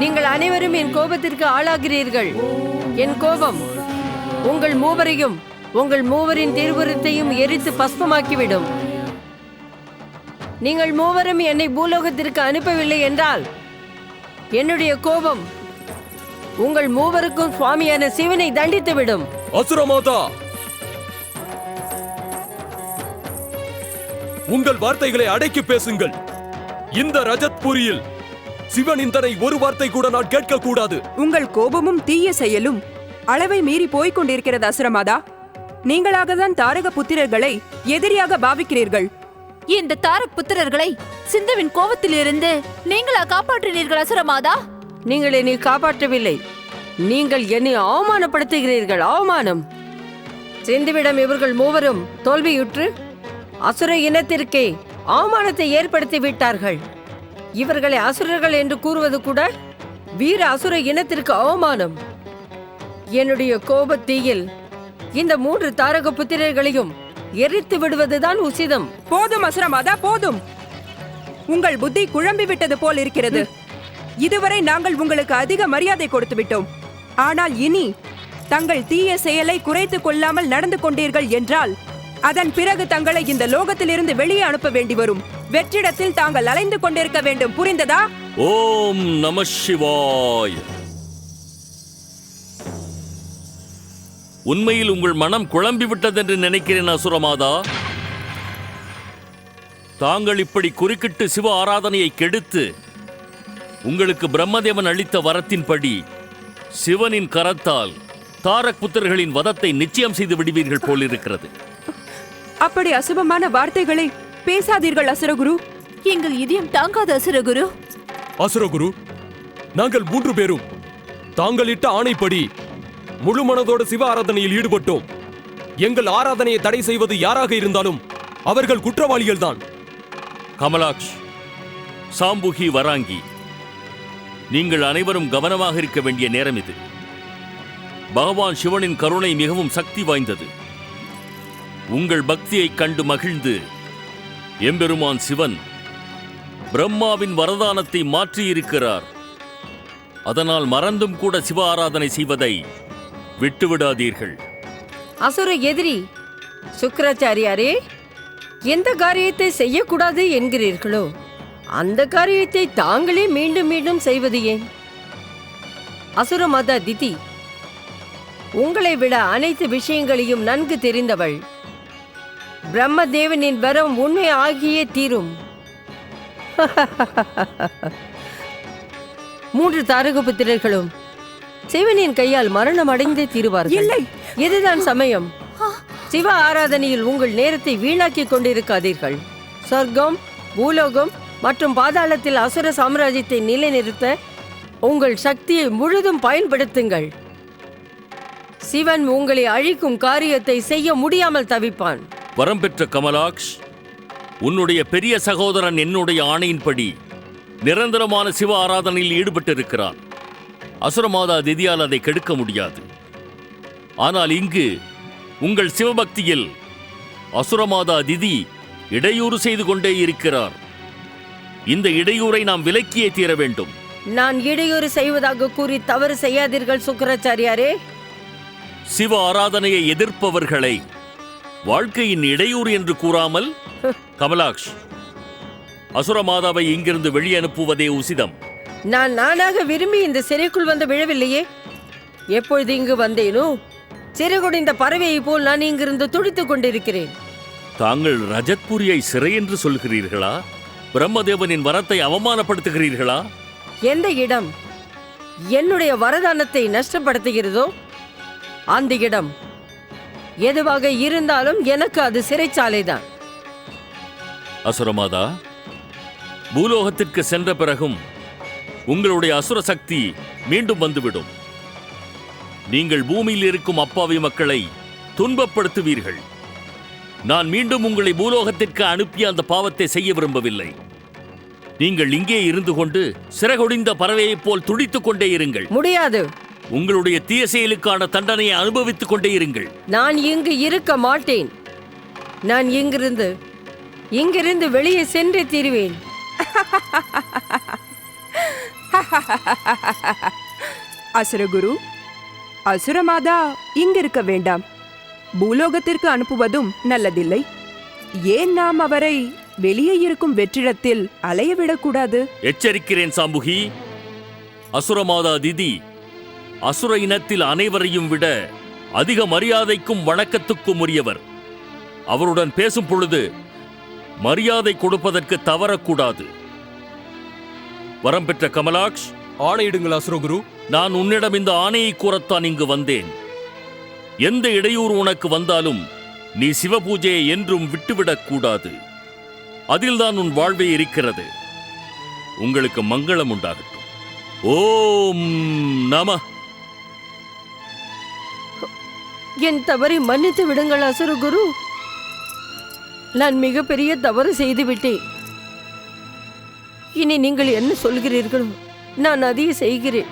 நீங்கள் அனைவரும் என் கோபத்திற்கு ஆளாகிறீர்கள். என் கோபம் உங்கள் மூவரையும் உங்கள் மூவரின் திருவுருத்தையும் எரித்து பஸ்பமாக்கிவிடும். நீங்கள் மூவரும் என்னை பூலோகத்திற்கு அனுப்பவில்லை என்றால் என்னுடைய கோபம் உங்கள் மூவருக்கும் சுவாமியான சிவனை தண்டித்துவிடும். அசுரமாதா, உங்கள் வார்த்தைகளை அடக்கி பேசுங்கள். இந்த ரஜத்புரியில் சிவனிந்தனை ஒரு வார்த்தை கூட நான் கேட்க கூடாது. உங்கள் கோபமும் தீய செயலும் அளவை மீறி போய்க் கொண்டிருக்கிறது அசுரமாதா. நீங்களாக தான் தாரக புத்திரர்களை எதிரியாக பாவிக்கிறீர்கள். இந்த தாரக் புத்திரர்களை சிந்துவின் கோபத்திலிருந்து நீங்களா காப்பாற்றினீர்கள் அசுரமாதா? நீங்கள் என்னை காப்பாற்றவில்லை, நீங்கள் என்னை அவமானப்படுத்துகிறீர்கள். அவமானம். சிந்துவிடம் இவர்கள் மூவரும் தோல்வியுற்று அசுர இனத்திற்கே அவமானத்தை ஏற்படுத்தி விட்டார்கள். இவர்களை அசுரர்கள் என்று கூறுவது கூட வீர அசுர இனத்திற்கு அவமானம். என்னுடைய கோபத்தீயில் இந்த 3 தாரக புத்திரர்களையும் எரித்து விடுவதுதான் உசிதம். போதும் அசுரமாதா, போதும். உங்கள் புத்தி குழம்பி விட்டது போல் இருக்கிறது. இதுவரை நாங்கள் உங்களுக்கு அதிக மரியாதை கொடுத்து விட்டோம். ஆனால் இனி தங்கள் தீய செயலை குறைத்துக் கொள்ளாமல் நடந்து கொண்டீர்கள் என்றால் அதன் பிறகு தங்களை இந்த லோகத்திலிருந்து வெளியே அனுப்ப வேண்டி வரும். வெற்றிடத்தில் தாங்கள் அலைந்து கொண்டிருக்க வேண்டும். புரிந்ததா? ஓம் நம சிவாய. உண்மையில் உங்கள் மனம் குழம்பிவிட்டதென்று நினைக்கிறேன் அசுரமாதா. தாங்கள் இப்படி குறுக்கிட்டு சிவ ஆராதனையை கெடுத்து உங்களுக்கு பிரம்மதேவன் அளித்த வரத்தின்படி சிவனின் கரத்தால் தாரக் புத்திரர்களின் வதத்தை நிச்சயம் செய்து விடுவீர்கள் போலிருக்கிறது. அப்படி அசுபமான வார்த்தைகளை பேசாதீர்கள் அசுரகுரு. எங்கள் இதயம் தாங்காத அசுரகுரு. அசுரகுரு, நாங்கள் 3 பேரும் தாங்களிட்ட ஆணைப்படி முழு மனதோடு சிவ ஆராதனையில் ஈடுபட்டோம். எங்கள் ஆராதனையை தடை செய்வது யாராக இருந்தாலும் அவர்கள் குற்றவாளிகள் தான். கமலாக்ஷ், சாம்புகி, வராங்கி, நீங்கள் அனைவரும் கவனமாக இருக்க வேண்டிய நேரம் இது. பகவான் சிவனின் கருணை மிகவும் சக்தி வாய்ந்தது. உங்கள் பக்தியை கண்டு மகிழ்ந்து எம்பெருமான் சிவன் பிரம்மாவின் வரதானத்தை மாற்றியிருக்கிறார். அதனால் மறந்தும் கூட சிவ ஆராதனை செய்வதை விட்டுவிடாதீர்கள். அசுர எதிரி சுக்கிராச்சாரியாரே, எந்த காரியத்தை செய்யக்கூடாது என்கிறீர்களோ அந்த காரியத்தை தாங்களே மீண்டும் மீண்டும் செய்வது ஏன்? அசுரமாதா திதி உங்களை விட அனைத்து விஷயங்களையும் நன்கு தெரிந்தவள். பிரம்மதேவனின் வரம் உண்மை ஆகியே தீரும். 3 தாரக புத்திரர்களும் சிவனின் கையால் மரணம் அடைந்தே தீருவார்கள். இல்லை, இதுதான் சமயம். சிவ ஆராதனையில் உங்கள் நேரத்தை வீணாக்கிக் கொண்டிருக்காதீர்கள். சொர்க்கம், பூலோகம் மற்றும் பாதாளத்தில் அசுர சாம்ராஜ்யத்தை நிலைநிறுத்த உங்கள் சக்தியை முழுதும் பயன்படுத்துங்கள். சிவன் உங்களை அழிக்கும் காரியத்தை செய்ய முடியாமல் தவிப்பான். வரம் பெற்ற கமலாக்ஷ், உன்னுடைய பெரிய சகோதரன் என்னுடைய ஆணையின்படி நிரந்தரமான சிவ ஆராதனையில் ஈடுபட்டிருக்கிறான். அசுரமாதா திதியால் அதை கெடுக்க முடியாது. ஆனால் இங்கு உங்கள் சிவபக்தியில் அசுரமாதா திதி இடையூறு செய்து கொண்டே இருக்கிறார். இந்த இடையூறை நாம் விலக்கியே தீர வேண்டும். நான் இடையூறு செய்வதாக கூறி தவறு செய்யாதீர்கள் சுக்கிராச்சாரியாரே. சிவ ஆராதனையை எதிர்ப்பவர்களை வாழ்க்கையின் இடையூறு என்று கூறாமல், கமலாக்ஷ், அசுரமாதாவை இங்கிருந்து வெளியே அனுப்புவதே உசிதம். நான் நானாக விரும்பி இந்த சிறைக்குள் வந்து விழவில்லையே. எப்பொழுது இங்கு வந்தேனோ சிறைகுடிந்த பறவையை போல் நான் இங்கிருந்து துடித்துக் கொண்டிருக்கிறேன். தாங்கள் ரஜத்புரியை சிறை என்று சொல்கிறீர்களா? பிரம்மதேவனின் வரத்தை அவமானப்படுத்துகிறீர்களா? எந்த இடம் என்னுடைய வரதானத்தை நஷ்டப்படுத்துகிறதோ அந்த இடம் எதுவாக இருந்தாலும் எனக்கு அது சிறைச்சாலைதான். அசுரமாதா, பூலோகத்திற்கு சென்ற பிறகும் உங்களுடைய அசுர சக்தி மீண்டும் வந்துவிடும். நீங்கள் பூமியில் இருக்கும் அப்பாவி மக்களை துன்பப்படுத்துவீர்கள். நான் மீண்டும் உங்களை பூலோகத்திற்கு அனுப்பிய அந்த பாவத்தை செய்ய விரும்பவில்லை. நீங்கள் இங்கே இருந்து கொண்டு சிறகொடிந்த பறவையைப் போல் துடித்துக் கொண்டே இருங்கள். முடியாது. உங்களுடைய தீய செயலுக்கான தண்டனையை அனுபவித்துக் கொண்டே இருங்கள். நான் இங்கு இருக்க மாட்டேன். நான் இங்கிருந்து வெளியே சென்று தீருவேன். அசுரகுரு, அசுரமாதா இங்கிருக்க வேண்டாம். பூலோகத்திற்கு அனுப்புவதும் நல்லதில்லை. ஏன் நாம் அவரை வெளியே இருக்கும் வெற்றிடத்தில் அலையவிடக்கூடாது? எச்சரிக்கிறேன் சாம்புகி. அசுரமாதா திதி அசுர இனத்தில் அனைவரையும் விட அதிக மரியாதைக்கும் வணக்கத்துக்கும் உரியவர். அவருடன் பேசும் பொழுது மரியாதை கொடுப்பதற்கு தவறக்கூடாது. வரம் பெற்ற கமலாக்ஷ், ஆணையிடுங்கள் அசுரகுரு. நான் உன்னிடம் இந்த ஆணையை கூறத்தான் இங்கு வந்தேன். எந்த இடையூறு உனக்கு வந்தாலும் நீ சிவபூஜையை என்றும் விட்டுவிடக் கூடாது. அதில்தான் உன் வாழ்வே இருக்கிறது. உங்களுக்கு மங்களம் உண்டாகட்டும். ஓம் நம. என் தவறை மன்னித்து விடுங்கள் அசுரகுரு. நான் மிகப்பெரிய தவறு செய்து விட்டேன். இனி நீங்கள் என்ன சொல்கிறீர்களோ நான் அதையே செய்கிறேன்.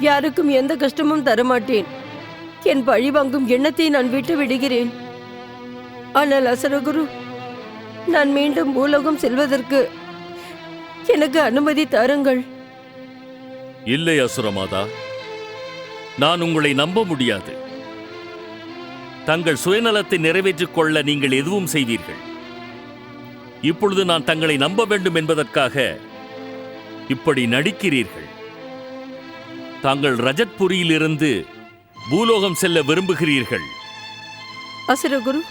யாருக்கும் எந்த கஷ்டமும் தரமாட்டேன். என் பழிவாங்கும் எண்ணத்தை நான் விட்டு விடுகிறேன். ஆனால் அசுரகுரு, நான் மீண்டும் பூலோகம் செல்வதற்கு எனக்கு அனுமதி தாருங்கள். இல்லை அசுரமாதா, நான் உங்களை நம்ப முடியாது. தங்கள் சுயநலத்தை நிறைவேற்றிக் கொள்ள நீங்கள் எதுவும் செய்வீர்கள். இப்பொழுது நான் தங்களை நம்ப வேண்டும் என்பதற்காக இப்படி நடிக்கிறீர்கள். தாங்கள் ரஜத்புரியிலிருந்து பூலோகம் செல்ல விரும்புகிறீர்கள். அசுரகுரு,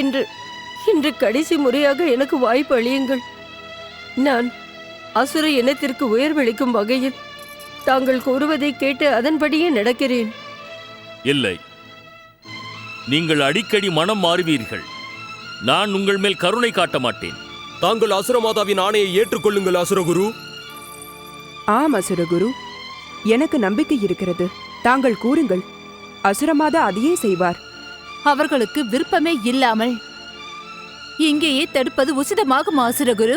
இன்று கடைசி முறையாக எனக்கு வாய்ப்பு அளியுங்கள். நான் அசுர இனத்திற்கு உயர்வளிக்கும் வகையில் தாங்கள் கூறுவதை கேட்டு அதன்படியே நடக்கிறேன். இல்லை, நீங்கள் அடிக்கடி மனம் மாறுவீர்கள். நான் உங்கள் மேல் கருணை காட்ட மாட்டேன். தாங்கள் அசுரமாதாவின் ஆணையை ஏற்றுக்கொள்ளுங்கள் அசுரகுரு. ஆம் அசுரகுரு, எனக்கு நம்பிக்கை இருக்கிறது. தாங்கள் கூறுங்கள், அசுரமாதா அதையே செய்வார். அவர்களுக்கு விருப்பமே இல்லாமல் இங்கேயே தடுப்பது உசிதமாகும் அசுரகுரு.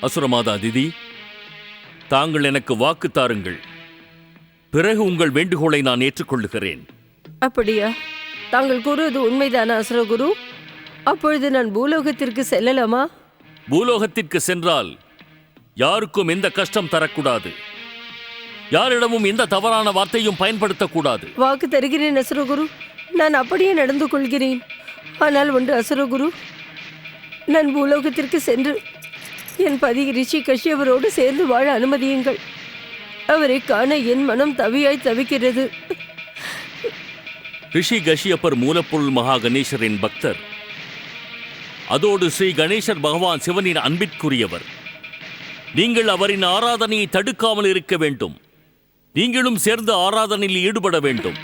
அசுரமாதா திதி, தாங்கள் எனக்கு வாக்கு தாருங்கள். பிறகு உங்கள் வேண்டுகோளை நான் ஏற்றுக்கொள்ளுகிறேன். அப்படியா? தாங்கள் கூறுவது உண்மைதானா அசுரகுரு? அப்பொழுது நான் பூலோகத்திற்கு செல்லலாமா? பூலோகத்திற்கு சென்றால் யாருக்கும் எந்த கஷ்டம் தரக்கூடாது. யாரிடமும் எந்த தவறான வார்த்தையும் பயன்படுத்தக்கூடாது. வாக்கு தருகிறேன் அசுரகுரு. நான் அப்படியே நடந்து கொள்கிறேன். ஆனால் ஒன்று அசுரகுரு, நான் பூலோகத்திற்கு சென்று என் பதி ரிஷி கஷ்யபரோடு சேர்ந்து வாழ அனுமதியுங்கள். அவரை காண என் மனம் தவியாய் தவிக்கிறது. ரிஷி கஷ்யப்பர் மூலப்பொருள் மகா கணேசரின் பக்தர். அதோடு ஸ்ரீ கணேசர் பகவான் சிவனின் அன்பிற்குரியவர். நீங்கள் அவரின் ஆராதனையை தடுக்காமல் இருக்க வேண்டும். நீங்களும் சேர்ந்து ஆராதனையில் ஈடுபட வேண்டும்.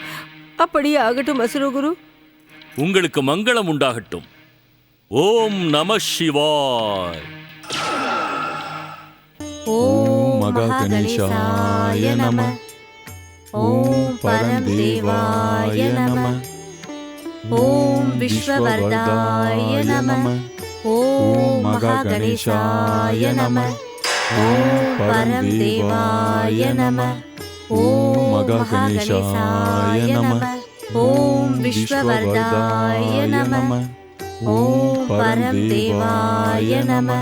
அப்படியே ஆகட்டும் அசுரகுரு. உங்களுக்கு மங்களம் உண்டாகட்டும். ஓம் நம சிவாய். ஓம் மகா கணேசாய நம. ஓம் பரமதேவாய நம. ஓம் விஸ்வவர்தாய நம. ஓம் மகா கணேசாய நம. ஓம் பரமதேவாய நம. ஓம் மகா கணேசாய நம. ஓம் விஸ்வவர்தாய நம. ஓம் பரமதேவாய நம.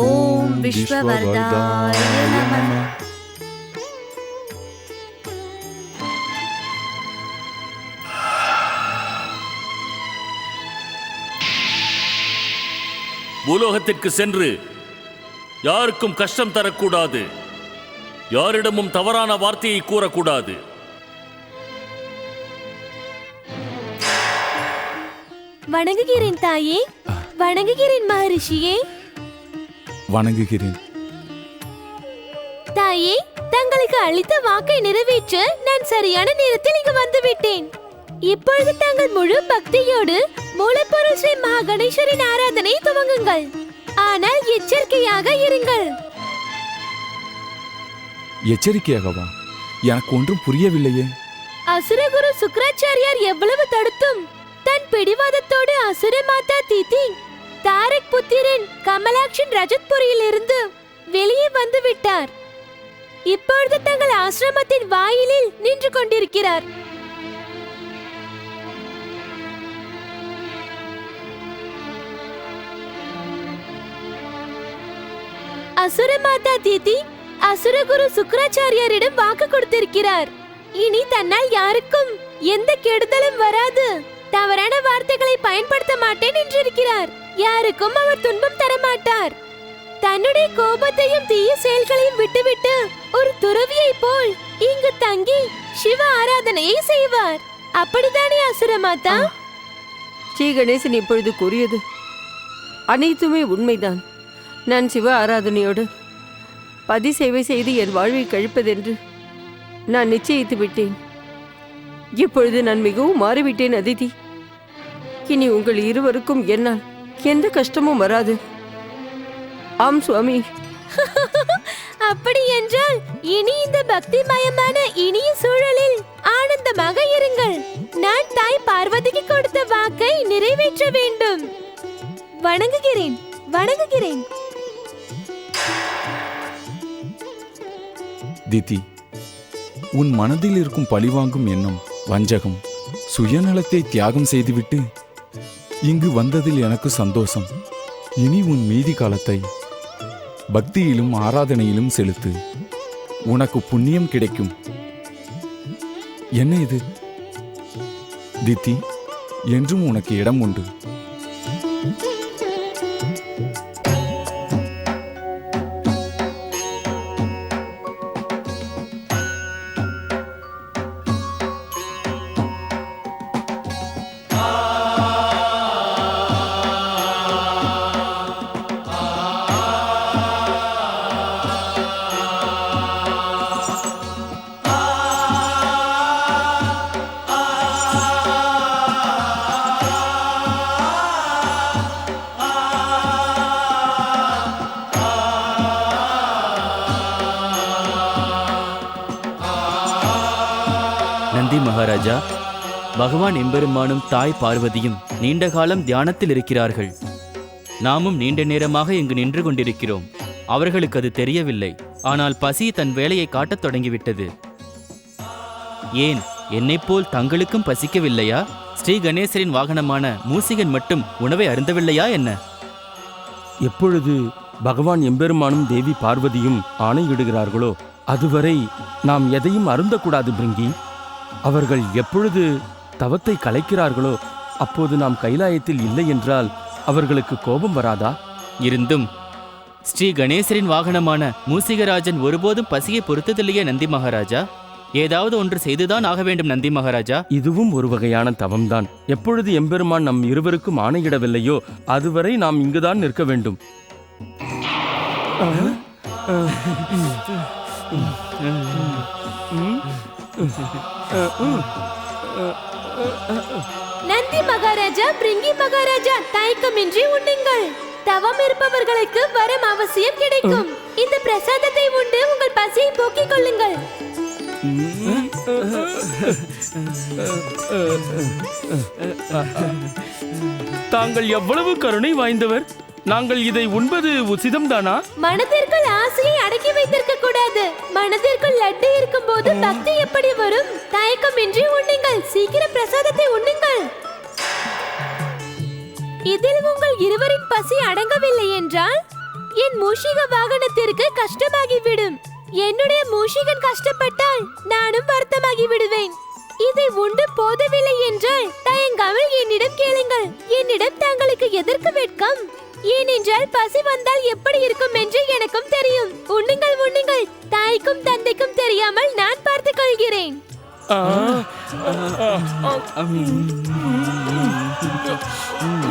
ஓம் விஸ்வவர்தாய நம. பூலோகத்திற்கு சென்று யாருக்கும் கஷ்டம் தரக்கூடாது. யாரிடமும் தவறான வார்த்தையை கூறக்கூடாது. வணங்குகிறேன் தாயே. வணங்குகிறேன் மகரிஷியே. வணங்குகிறேன் தாயே, தங்களுக்கு அளித்த வாக்கை நிறைவேற்ற நான் சரியான நேரத்தில் இங்கு வந்துவிட்டேன். இப்பொழுது தாங்கள் முழு பக்தியோடு மூலப்பொருள் ஸ்ரீ மகா கணேசரின் ஆராதனை துவங்குங்கள். ஆனால் எச்சரிக்கையாக இருங்கள். எச்சரிக்கையாகவா? எனக்கு ஒன்றும் புரியவில்லையே. அசுரகுரு சுக்ராச்சாரியார் எவ்வளவு தடுத்தும் தன் பிடிவாதத்தோடு அசுர மாதா திதி தாரக் புத்திரன் கமலாக்ஷன் ரஜத்புரியில் இருந்து வெளியே வந்து விட்டார். இப்பொழுது தங்கள் ஆசிரமத்தின் வாயிலில் நின்று கொண்டிருக்கிறார். அசுர மாதா தீதி அசுரகுரு சுக்ராச்சாரியாரிடம் வாக்கு கொடுத்திருக்கிறார். இனி தன்னால் யாருக்கும் எந்த கெடுதலும் வராது, தவறான வார்த்தைகளை பயன்படுத்த மாட்டேன் என்றிருக்கிறார். யாருக்கும் அவர் துன்பம் தர மாட்டார். தன்னுடைய கோபத்தையும் தீய செயல்களையும் விட்டுவிட்டு ஒரு துறவியை போல் இங்கு தங்கி சிவ ஆராதனையை செய்வார். அப்படித்தானே அசுர மாதா? ஸ்ரீ கணேசன் இப்பொழுது கூறியது அனைத்துமே உண்மைதான். நான் சிவ ஆராதனையோடு பதி சேவை செய்து என் வாழ்வை கழிப்பதென்று நான் நிச்சயித்து விட்டேன். இப்பொழுது நான் மிகவும் மாறிவிட்டேன் அதிதி. இனி உங்கள் இருவருக்கும் என்னால் எந்த கஷ்டமும் வராது. ஆம் சுவாமி. அப்படி என்றால் இனி இந்த பக்திமயமான இனிய சூழலில் ஆனந்தமாக இருங்கள். நான் தாய் பார்வதிக்கு கொடுத்த வாக்கை நிறைவேற்ற வேண்டும். வணங்குகிறேன், வணங்குகிறேன். திதி, உன் மனதில் இருக்கும் பழிவாங்கும் எண்ணம், வஞ்சகம், சுயநலத்தை தியாகம் செய்துவிட்டு இங்கு வந்ததில் எனக்கு சந்தோஷம். இனி உன் மீதி காலத்தை பக்தியிலும் ஆராதனையிலும் செலுத்து. உனக்கு புண்ணியம் கிடைக்கும். என்ன இது தித்தி? என்றும் உனக்கு இடம் உண்டு. நந்தி மகாராஜா, பகவான் எம்பெருமானும் தாய் பார்வதியும் நீண்ட காலம் தியானத்தில் இருக்கிறார்கள். நாமும் நீண்ட நேரமாக இங்கு நின்று கொண்டிருக்கிறோம். அவர்களுக்கு அது தெரியவில்லை. ஆனால் பசி தன் வேலையை காட்டத் தொடங்கிவிட்டது. ஏன், என்னைப் போல் தங்களுக்கும் பசிக்கவில்லையா? ஸ்ரீ கணேசரின் வாகனமான மூசிகன் மட்டும் உணவை அருந்தவில்லையா என்ன? எப்பொழுது பகவான் எம்பெருமானும் தேவி பார்வதியும் ஆணையிடுகிறார்களோ அதுவரை நாம் எதையும் அருந்தக்கூடாது பிருங்கி. அவர்கள் எப்பொழுது தவத்தை கலைக்கிறார்களோ அப்போது நாம் கைலாயத்தில் இல்லை என்றால் அவர்களுக்கு கோபம் வராதா? இருந்தும் ஸ்ரீ கணேசரின் வாகனமான மூசிகராஜன் ஒருபோதும் பசியை பொறுத்ததில்லையே நந்தி மகாராஜா. ஏதாவது ஒன்று செய்துதான் ஆக வேண்டும் நந்தி மகாராஜா. இதுவும் ஒரு வகையான தவம்தான். எப்பொழுது எம்பெருமான் நம் இருவருக்கும் ஆணையிடவில்லையோ அதுவரை நாம் இங்குதான் நிற்க வேண்டும். நந்தி மகாராஜா, பிரிங்கி மகாராஜா, தயக்கமின்றி உண்ணுங்கள். தவம் இருப்பவர்களுக்கு வரம் அவசியம் கிடைக்கும். இந்த பிரசாதத்தை உண்டு உங்கள் பசியை போக்கிக் கொள்ளுங்கள். தாங்கள் எவ்வளவு கருணை வாய்ந்தவர். நாங்கள் இதை உண்பது உசிதம்தானா? மனதிற்குள் ஆசையை அடக்கி வைத்திருக்க கூடாது. மனதிற்குள் லட்டு இருக்கும் போது பக்தி எப்படி வரும்? தயக்கமின்றி உண்ணுங்கள். சீக்கிரம் பிரசாதத்தை உண்ணுங்கள். இதில் உங்கள் இருவரின் பசி அடங்கவில்லை என்றால் என் மூஷிக வாகனத்திற்கு கஷ்டமாகிவிடும். என்னுடைய மூஷிகன் கஷ்டப்பட்டால் நானும் வருத்தமாகி விடுவேன். இதை உண்டு போதவில்லை என்றால் தயங்காமல் என்னிடம் கேளுங்கள். என்னிடம் தங்களுக்கு எதற்கு வெட்கம்? ஏனென்றால் பசி வந்தால் எப்படி இருக்கும் என்று எனக்கும் தெரியும். உண்ணுங்கள், உண்ணுங்கள். தாய்க்கும் தந்தைக்கும் தெரியாமல் நான் பார்த்துக் கொள்கிறேன்.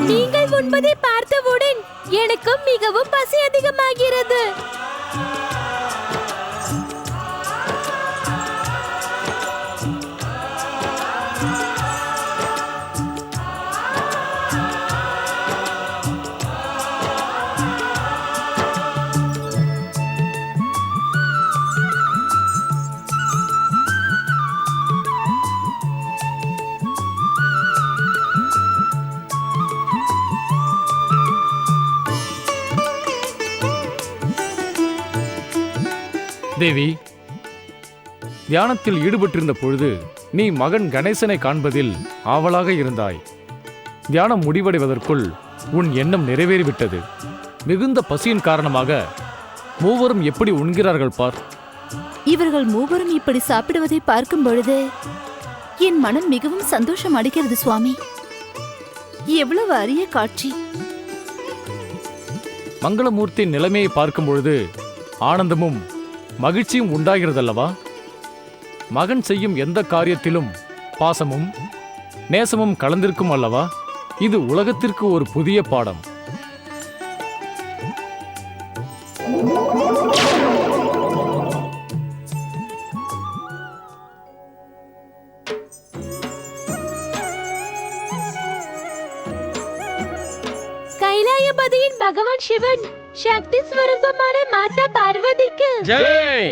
நீங்கள் உண்பதை பார்த்தவுடன் எனக்கும் மிகவும் பசி அதிகமாகிறது. தேவி, தியானத்தில் ஈடுபட்டிருந்த பொழுது நீ மகன் கணேசனை காண்பதில் ஆவலாக இருந்தாய். தியானம் முடிவடைவதற்குள் உன் எண்ணம் நிறைவேறிவிட்டது. மிகுந்த பசியின் காரணமாக மூவரும் எப்படி உண்கிறார்கள் பார். இவர்கள் மூவரும் இப்படி சாப்பிடுவதை பார்க்கும் பொழுது என் மனம் மிகவும் சந்தோஷம் அடைகிறது சுவாமி. எவ்வளவு அரிய காட்சி! மங்களமூர்த்தியின் நிலைமையை பார்க்கும் பொழுது ஆனந்தமும் மகிழ்ச்சியும் உண்டாகிறதல்லவா? மகன் செய்யும் எந்த காரியத்திலும் பாசமும் நேசமும் கலந்திருக்கும் அல்லவா? இது உலகத்திற்கு ஒரு புதிய பாடம். கைலாயபதியின் பகவான் சிவன் சக்தி ஸ்வரூபமான மாதா பார்வதிக்கு ஜெய்.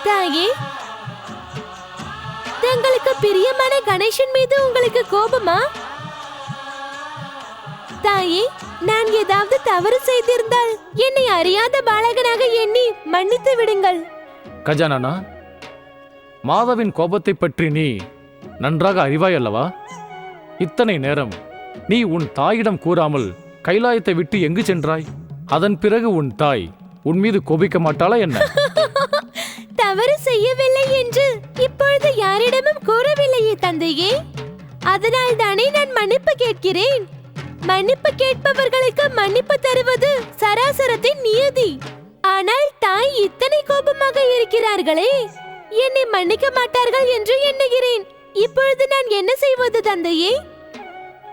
தாயே, தங்களுக்கு பிரியமான கணேசன் மீது உங்களுக்கு கோபமா? தாயே, நான் ஏதாவது தவறு செய்திருந்தால் என்னை அறியாத பாலகனாக எண்ணி மன்னித்து விடுங்கள். கஜானனா, மாதாவின் கோபத்தை பற்றி நீ நன்றாக அறிவாய் அல்லவா? இத்தனை நேரம் நீ உன் தாயிடம் கூறாமல் கைலாயத்தை விட்டு எங்கு சென்றாய்? அதன் பிறகு உன் தாய் உன் மீது கோபிக்க மாட்டாளா என்ன? தவறு செய்யவில்லை என்று இப்பொழுது யாரிடமும் கூறவில்லையே தந்தையே. அதனால் தானே நான் மன்னிப்பு கேட்கிறேன். மன்னிப்பு கேட்பவர்களுக்கு மன்னிப்பு தருவது சராசரத்தின் நியதி. ஆனால் தாய் இத்தனை கோபமாக இருக்கிறார்களே, என்னை மன்னிக்க மாட்டார்கள் என்று எண்ணுகிறேன். இப்பொழுது நான் என்ன செய்வது தந்தையே?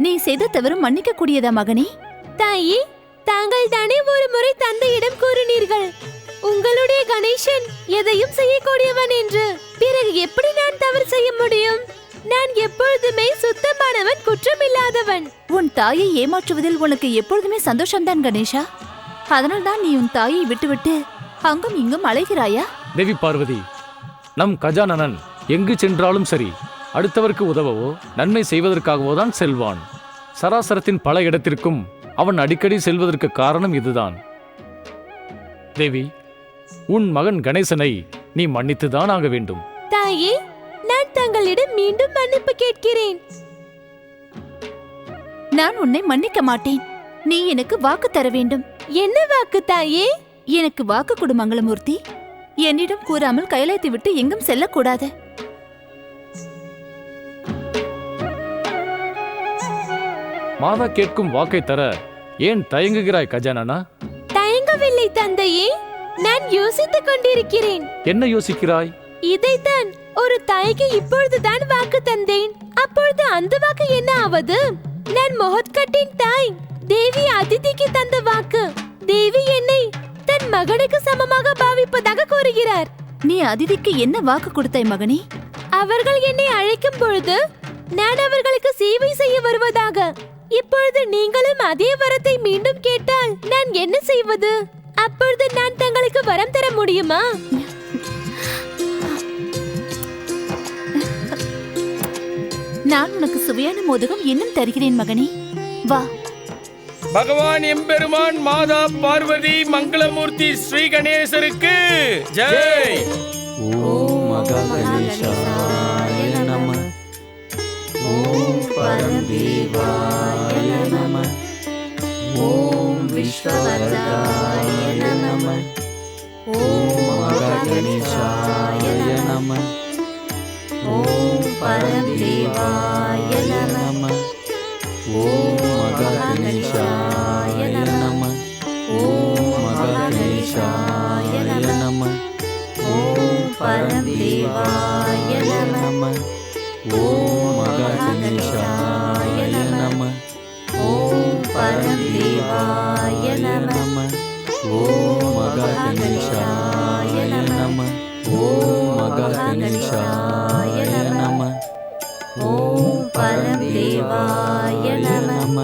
நீ செய்த தவறு மன்னிக்க கூடியதா மகனே? தாயே, தாங்கள் தானே ஒரு முறை தந்தையிடம் கூறினீர்கள், உங்களுடைய கணேசன் எதையும் செய்யக்கூடியவன் என்று. பிறகு எப்படி நான் தவறு செய்ய முடியும்? நான் எப்பொழுதுமே சுத்தமானவன், குற்றமில்லாதவன். உன் தாயை ஏமாற்றுவதில் உனக்கு எப்பொழுதுமே சந்தோஷம்தான் கணேஷா. அதனால் தான் நீ உன் தாயை விட்டுவிட்டு அங்கும் இங்கும் அலைகிறாயா? தேவி பார்வதி, நம் கஜானனன் எங்கு சென்றாலும் சரி, அடுத்தவருக்கு உதவவோ நன்மை செய்வதற்காகவோ தான் செல்வான். சராசரத்தின் பல இடத்திற்கும் அவன் அடிக்கடி செல்வதற்கு காரணம் இதுதான். தேவி, உன் மகன் கணேசனை நீ மன்னித்துதான் ஆக வேண்டும். தாயே, நான் தங்களிடம் மீண்டும் மன்னிப்பு கேட்கிறேன். நான் உன்னை மன்னிக்க மாட்டேன். நீ எனக்கு வாக்கு தர வேண்டும். என்ன வாக்கு தாயே? எனக்கு வாக்கு கொடு மங்களமூர்த்தி. என்னிடம் கூறாமல் கைலாயத்தை விட்டு எங்கும் செல்லக்கூடாது. மாதா கேட்கும் வாக்கை தர ஏன் தயங்குகிறாய் கஜானனா? தயங்கவில்லை தந்தையே, நான் யோசித்துக் கொண்டிருக்கிறேன். என்ன யோசிக்கிறாய்? இதைத்தான் ஒரு தாய்க்கு இப்பொழுதுதான் வாக்கு தந்தேன். அப்பொழுது அந்த வாக்கு என்ன ஆவது? நான் மொஹத்கட்டின் தாய் தேவி அதிதிக்கு தந்த வாக்கு. தேவி என்னை தன் மகனுக்கு சமமாக பாவிப்பதாக கூறுகிறார். நீ அதிதிக்கு என்ன வாக்கு கொடுத்தாய் மகனே? அவர்கள் என்னை அழைக்கும் பொழுது நான் அவர்களுக்கு சேவை செய்ய வருவதாக. இப்பொழுது நீங்களும் அதே வரத்தை மீண்டும் கேட்டால் நான் என்ன செய்வது? அப்பொழுது நான் தங்களுக்கு வரம் தர முடியுமா? நான் உனக்கு சுவையான மோதகம் இன்னும் தருகிறேன் மகனே. வா. பகவான் எம்பெருமான் மாதா பார்வதி மங்களமூர்த்தி ஸ்ரீ கணேசருக்கு ஜெய். ஓம் மகா கணேசாய நம. ஓம் பரமதேவாய நம. ஓம் விஸ்வவர்தாய நம. ஓம் மகா கணேசாய நம. ஓம் பரமதேவாய நம. ஓம் மகா கணேசாய நம. ஓம் மகா கணேசாய நம. ஓம் பரமதேவாய நம. ஓம் மகா கணேசாய நம. ஓம் பரமதேவாய நம. ஓம் மகா கணேசாய நம. ஓம் மகா கணேசாய நம. ஓம் பரமதேவாய நம.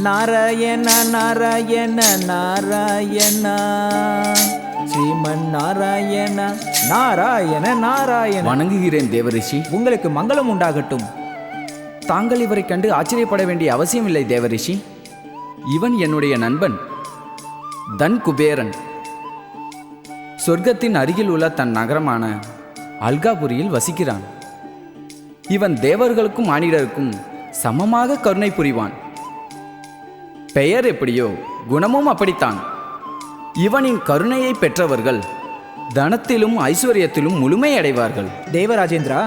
நாராயண நாராயண நாராயண ஸ்ரீமன் நாராயண நாராயண நாராயண. வணங்குகிறேன் தேவரிஷி. உங்களுக்கு மங்களம் உண்டாகட்டும். தாங்கள் இவரை கண்டு ஆச்சரியப்பட வேண்டிய அவசியமில்லை தேவரிஷி. இவன் என்னுடைய நண்பன் தன் குபேரன். சொர்க்கத்தின் அருகில் உள்ள தன் நகரமான அல்காபுரியில் வசிக்கிறான். இவன் தேவர்களுக்கும் மானிடருக்கும் சமமாக கருணை புரிவான். பெயர் எப்படியோ குணமும் அப்படித்தான். இவனின் கருணையை பெற்றவர்கள் தனத்திலும் ஐஸ்வர்யத்திலும் முழுமையடைவார்கள். தேவராஜேந்திரா,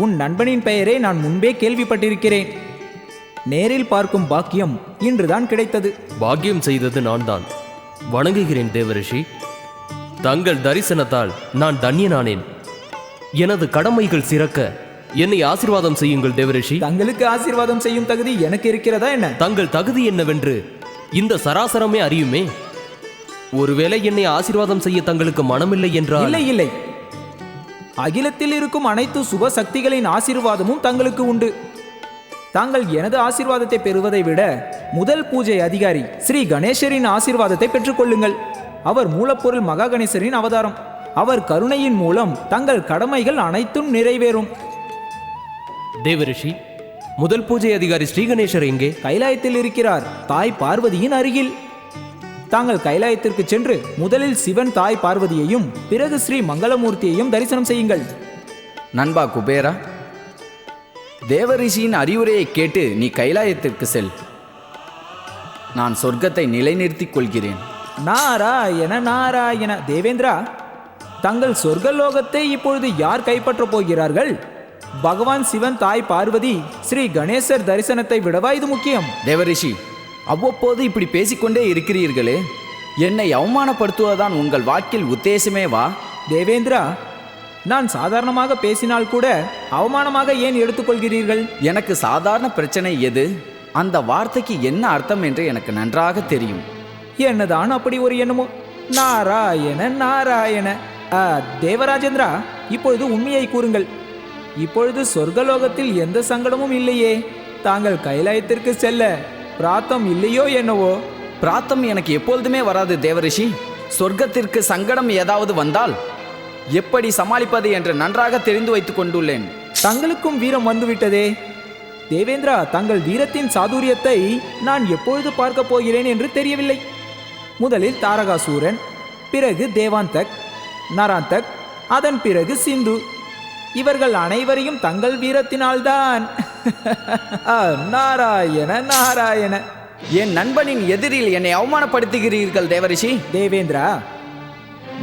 உன் நண்பனின் பெயரை நான் முன்பே கேள்விப்பட்டிருக்கிறேன். நேரில் பார்க்கும் பாக்கியம் இன்றுதான் கிடைத்தது. பாக்கியம் செய்தது நான் தான். வணங்குகிறேன் தேவரிஷி. தங்கள் தரிசனத்தால் நான் தன்யனானேன். எனது கடமைகள் சிறக்க என்னை ஆசீர்வாதம் செய்யுங்கள் தேவரிஷி. தங்களுக்கு ஆசீர்வாதம் செய்யும் தகுதி எனக்கு இருக்கிறதா என்ன? தங்கள் தகுதி என்னவென்று இந்த சராசரமே அறியுமே. ஒருவேளை என்னை ஆசீர்வாதம் செய்ய தங்களுக்கு மனமில்லை என்றால்? இல்லை இல்லை, அகிலத்தில் இருக்கும் அனைத்து சுப சக்திகளின் ஆசீர்வாதமும் தங்களுக்கு உண்டு. தாங்கள் எனது ஆசீர்வாதத்தை பெறுவதை விட முதல் பூஜை அதிகாரி ஸ்ரீ கணேசரின் ஆசீர்வாதத்தை பெற்றுக்கொள்ளுங்கள். அவர் மூலப்பொருள் மகா கணேசரின் அவதாரம். அவர் கருணையின் மூலம் தங்கள் கடமைகள் அனைத்தும் நிறைவேறும். தேவரிஷி, முதல் பூஜை அதிகாரி ஸ்ரீ கணேசர் எங்கே? கைலாயத்தில் இருக்கிறார், தாய் பார்வதியின் அருகில். தாங்கள் கைலாயத்திற்கு சென்று முதலில் சிவன் தாய் பார்வதியையும் பிறகு ஸ்ரீ மங்களமூர்த்தியையும் தரிசனம் செய்யுங்கள். நண்பா குபேரா, தேவரிஷியின் அறிவுரையை கேட்டு நீ கைலாயத்திற்கு செல். நான் சொர்க்கத்தை நிலைநிறுத்திக் கொள்கிறேன். நாராயண நாராயண. தேவேந்திரா, தங்கள் சொர்க்கலோகத்தை இப்பொழுது யார் கைப்பற்றப் போகிறார்கள்? பகவான் சிவன் தாய் பார்வதி ஸ்ரீ கணேசர் தரிசனத்தை விடவா இது முக்கியம்? தேவரிஷி, அவ்வப்போது இப்படி பேசிக்கொண்டே இருக்கிறீர்களே, என்னை அவமானப்படுத்துவதுதான் உங்கள் வாக்கில் உத்தேசமே வா? தேவேந்திரா, நான் சாதாரணமாக பேசினால் கூட அவமானமாக ஏன் எடுத்துக்கொள்கிறீர்கள்? எனக்கு சாதாரண பிரச்சனை எது? அந்த வார்த்தைக்கு என்ன அர்த்தம் என்று எனக்கு நன்றாக தெரியும். என்னதான் அப்படி ஒரு எண்ணமோ? நாராயண நாராயண. தேவராஜேந்திரா, இப்பொழுது உண்மையை கூறுங்கள். இப்பொழுது சொர்க்கலோகத்தில் எந்த சங்கடமும் இல்லையே. தாங்கள் கைலாயத்திற்கு செல்ல பிராத்தம் இல்லையோ என்னவோ? பிராத்தம் எனக்கு எப்பொழுதுமே வராது தேவரிஷி. சொர்க்கத்திற்கு சங்கடம் ஏதாவது வந்தால் எப்படி சமாளிப்பது என்று நன்றாக தெரிந்து வைத்துக் கொண்டுள்ளேன். தங்களுக்கும் வீரம் வந்துவிட்டதே. தேவேந்திரா, தங்கள் வீரத்தின் சாதுரியத்தை நான் எப்பொழுது பார்க்க போகிறேன் என்று தெரியவில்லை. முதலில் தாரகாசூரன், பிறகு தேவாந்தக், நராந்தக், அதன் பிறகு சிந்து. இவர்கள் அனைவரையும் தங்கள் வீரத்தினால்தான். நாராயண நாராயண. என் நண்பனின் எதிரில் என்னை அவமானப்படுத்துகிறீர்கள் தேவரிஷி. தேவேந்திரா,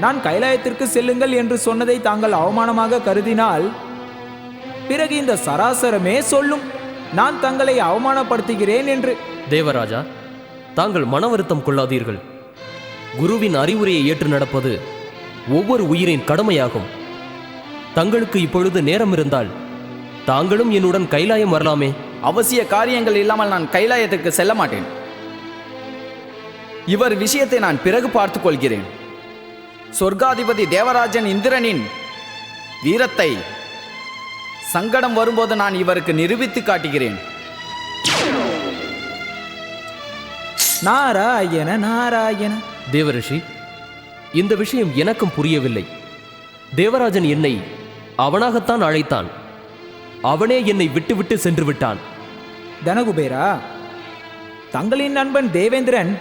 நான் கைலாயத்திற்கு செல்லுங்கள் என்று சொன்னதை தாங்கள் அவமானமாக கருதினால் பிறகு இந்த சராசரமே சொல்லும் நான் தங்களை அவமானப்படுத்துகிறேன் என்று. தேவராஜா, தாங்கள் மன வருத்தம் கொள்ளாதீர்கள். குருவின் அறிவுரையை ஏற்று நடப்பது ஒவ்வொரு உயிரின் கடமையாகும். தங்களுக்கு இப்பொழுது நேரம் இருந்தால் தாங்களும் என்னுடன் கைலாயம் வரலாமே. அவசிய காரியங்கள் இல்லாமல் நான் கைலாயத்திற்கு செல்ல மாட்டேன். இவர் விஷயத்தை நான் பிறகு பார்த்துக் கொள்கிறேன். சொர்க்காதிபதி தேவராஜன் இந்திரனின் வீரத்தை சங்கடம் வரும்போது நான் இவருக்கு நிரூபித்து காட்டுகிறேன். நாராயண நாராயண. தேவரிஷி, இந்த விஷயம் எனக்கும் புரியவில்லை. தேவராஜன் என்னை அவனாகத்தான் அழைத்தான். அவனே என்னை விட்டுவிட்டு சென்று விட்டான். தனகுபேரா, தங்களின் நண்பன் தேவேந்திரன்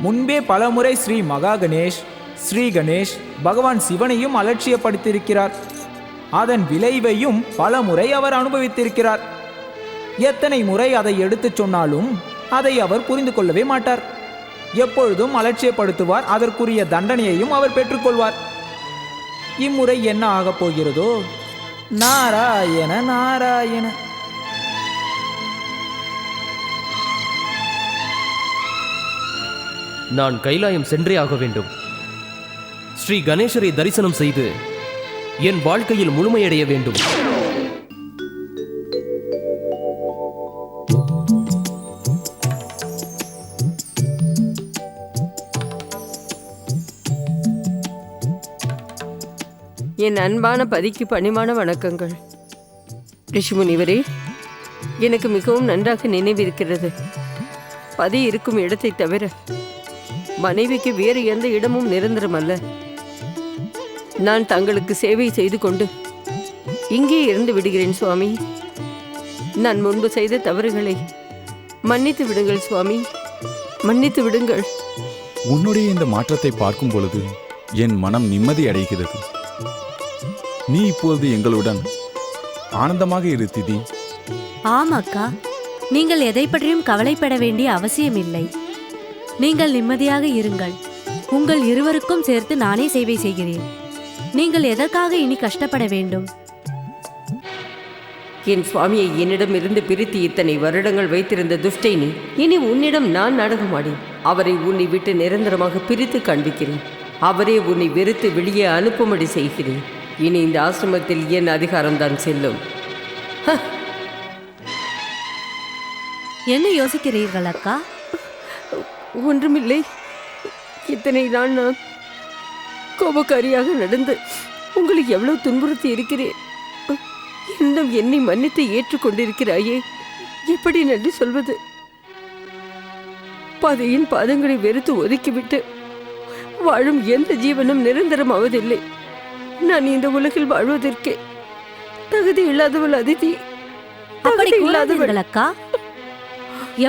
முன்பே பலமுறை ஸ்ரீ மகா கணேஷ், ஸ்ரீ கணேஷ், பகவான் சிவனையும் அலட்சியப்படுத்தியிருக்கிறார். அதன் விளைவையும் பல முறை அவர் அனுபவித்திருக்கிறார். எத்தனை முறை அதை எடுத்துச் சொன்னாலும் அதை அவர் புரிந்து கொள்ளவே மாட்டார். எப்பொழுதும் அலட்சியப்படுத்துவார். அதற்குரிய தண்டனையையும் அவர் பெற்றுக்கொள்வார். இம்முறை என்ன ஆகப் போகிறதோ? நாராயண நாராயண. நான் கைலாயம் சென்றே ஆக வேண்டும். ஸ்ரீ கணேசரை தரிசனம் செய்து என் வாழ்க்கையில் முழுமையடைய வேண்டும். என் அன்பான பதிக்கு பணிவான வணக்கங்கள். ரிஷிமுனிவரே, எனக்கு மிகவும் நன்றாக நினைவிருக்கிறது. பதி இருக்கும் இடத்தை தவிர மனைவிக்கு வேறு எந்த இடமும் நிரந்தரம் அல்ல. நான் தங்களுக்கு சேவை செய்து கொண்டு இங்கே இருந்து விடுகிறேன் சுவாமி. நான் முன்பு செய்த தவறுகளை மன்னித்து விடுங்கள் சுவாமி, மன்னித்து விடுங்கள். உன்னுடைய இந்த மாற்றத்தை பார்க்கும் பொழுது என் மனம் நிம்மதி அடைகிறது. நீ இப்போது எங்களுடன் ஆனந்தமாக இரு திதி. ஆமாக்கா, நீங்கள் எதை பற்றியும் கவலைப்பட வேண்டிய அவசியமில்லை. நீங்கள் நிம்மதியாக இருங்கள். உங்கள் இருவருக்கும் சேர்த்து நானே சேவை செய்கிறேன். நீங்கள் எதற்காக இனி கஷ்டப்பட வேண்டும்? என் சுவாமியை என்னிடமிருந்து பிரித்து இத்தனை வருடங்கள் வைத்திருந்த துஷ்டை நீ. இனி உன்னிடம் நான் நாடகமாடேன். அவரை உன்னை விட்டு நிரந்தரமாக பிரித்து காண்பிக்கிறேன். அவரே உன்னை வெறுத்து வெளியே அனுப்பும்படி செய்கிறேன். இனி இந்த ஆசிரமத்தில் என் அதிகாரம்தான் செல்லும். என்ன யோசிக்கிறீர்கள் அக்கா? ஒன்றுமில்லை. இத்தனை நாள் நான் கோபக்காரியாக நடந்து உங்களை எவ்வளவு துன்புறுத்தி இருக்கிறேன். இன்னும் என்னை மன்னித்து ஏற்றுக்கொண்டிருக்கிறாயே, எப்படி நன்றி சொல்வது? பாதையின் பாதங்களை வெறுத்து ஒதுக்கிவிட்டு வாழும் எந்த ஜீவனும் நிரந்தரமாவதில்லை. நான் இந்த உலகில் வாழ்வதற்கே தகுதி இல்லாதவள் அதிதி. அப்படி கூறாதீர்கள் அக்கா.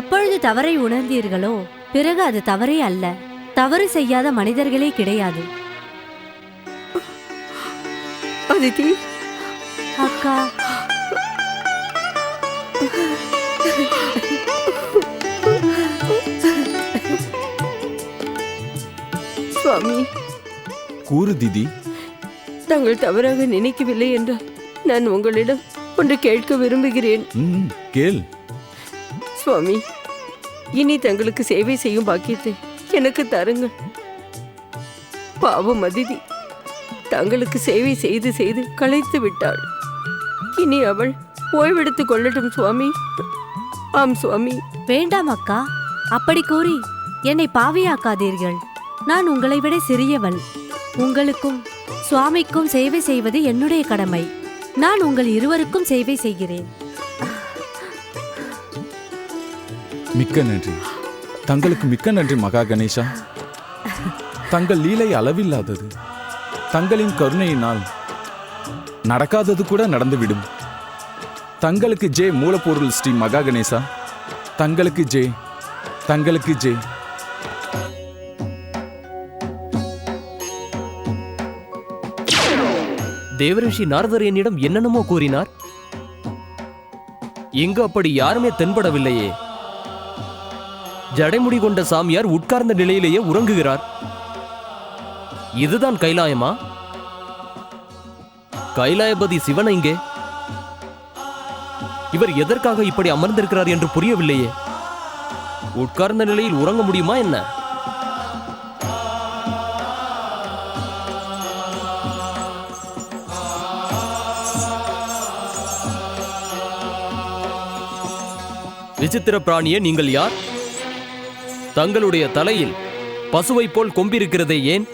எப்பொழுது தவறை உணர்ந்தீர்களோ பிறகு அது தவறே அல்ல. தவறு செய்யாத மனிதர்களே கிடையாது. அதிதி அக்கா, சுவாமி, கூறு திதி. தாங்கள் தவறாக நினைக்கவில்லை என்றால் நான் உங்களிடம் ஒன்று கேட்க விரும்புகிறேன். கேள். சுவாமி, இனி தங்களுக்கு சேவை செய்யும் பாக்கியத்தை எனக்கு தாருங்கள். பாவம் அதிதி தங்களுக்கு சேவை செய்து செய்து களைத்து விட்டாள். இனி அவள் ஓய்வெடுத்துக் கொள்ளட்டும் சுவாமி. ஆம் சுவாமி. வேண்டாம் அக்கா, அப்படி கூறி என்னை பாவியாக்காதீர்கள். நான் உங்களை விட சிறியவள். உங்களுக்கும் சுவாமிக்கும் சேவை செய்வது என்னுடைய கடமை. நான் உங்கள் இருவருக்கும் சேவை செய்கிறேன். மிக்க நன்றி. தங்களுக்கு மிக்க நன்றி மகா கணேசா. தங்கள் லீலை அளவில்லாதது. தங்களின் கருணையினால் நடக்காதது கூட நடந்துவிடும். தங்களுக்கு ஜெய். மூலப்பொருள் ஸ்ரீ மகா கணேசா, தங்களுக்கு ஜெய், தங்களுக்கு ஜெய். தேவரிஷி நாரதர் என்னிடம் என்னென்னமோ கூறினார். இங்கு அப்படி யாருமே தென்படவில்லையே. ஜடைமுடி கொண்ட சாமியார் உட்கார்ந்த நிலையிலேயே உறங்குகிறார். இதுதான் கைலாயமா? கைலாயபதி சிவன் எங்கே? இவர் எதற்காக இப்படி அமர்ந்திருக்கிறார் என்று புரியவில்லையே. உட்கார்ந்த நிலையில் உறங்க முடியுமா என்ன? விசித்திர பிராணியே, நீங்கள் யார்? தங்களுடைய தலையில் பசுவை போல் கொம்பிருக்கிறதே ஏன்?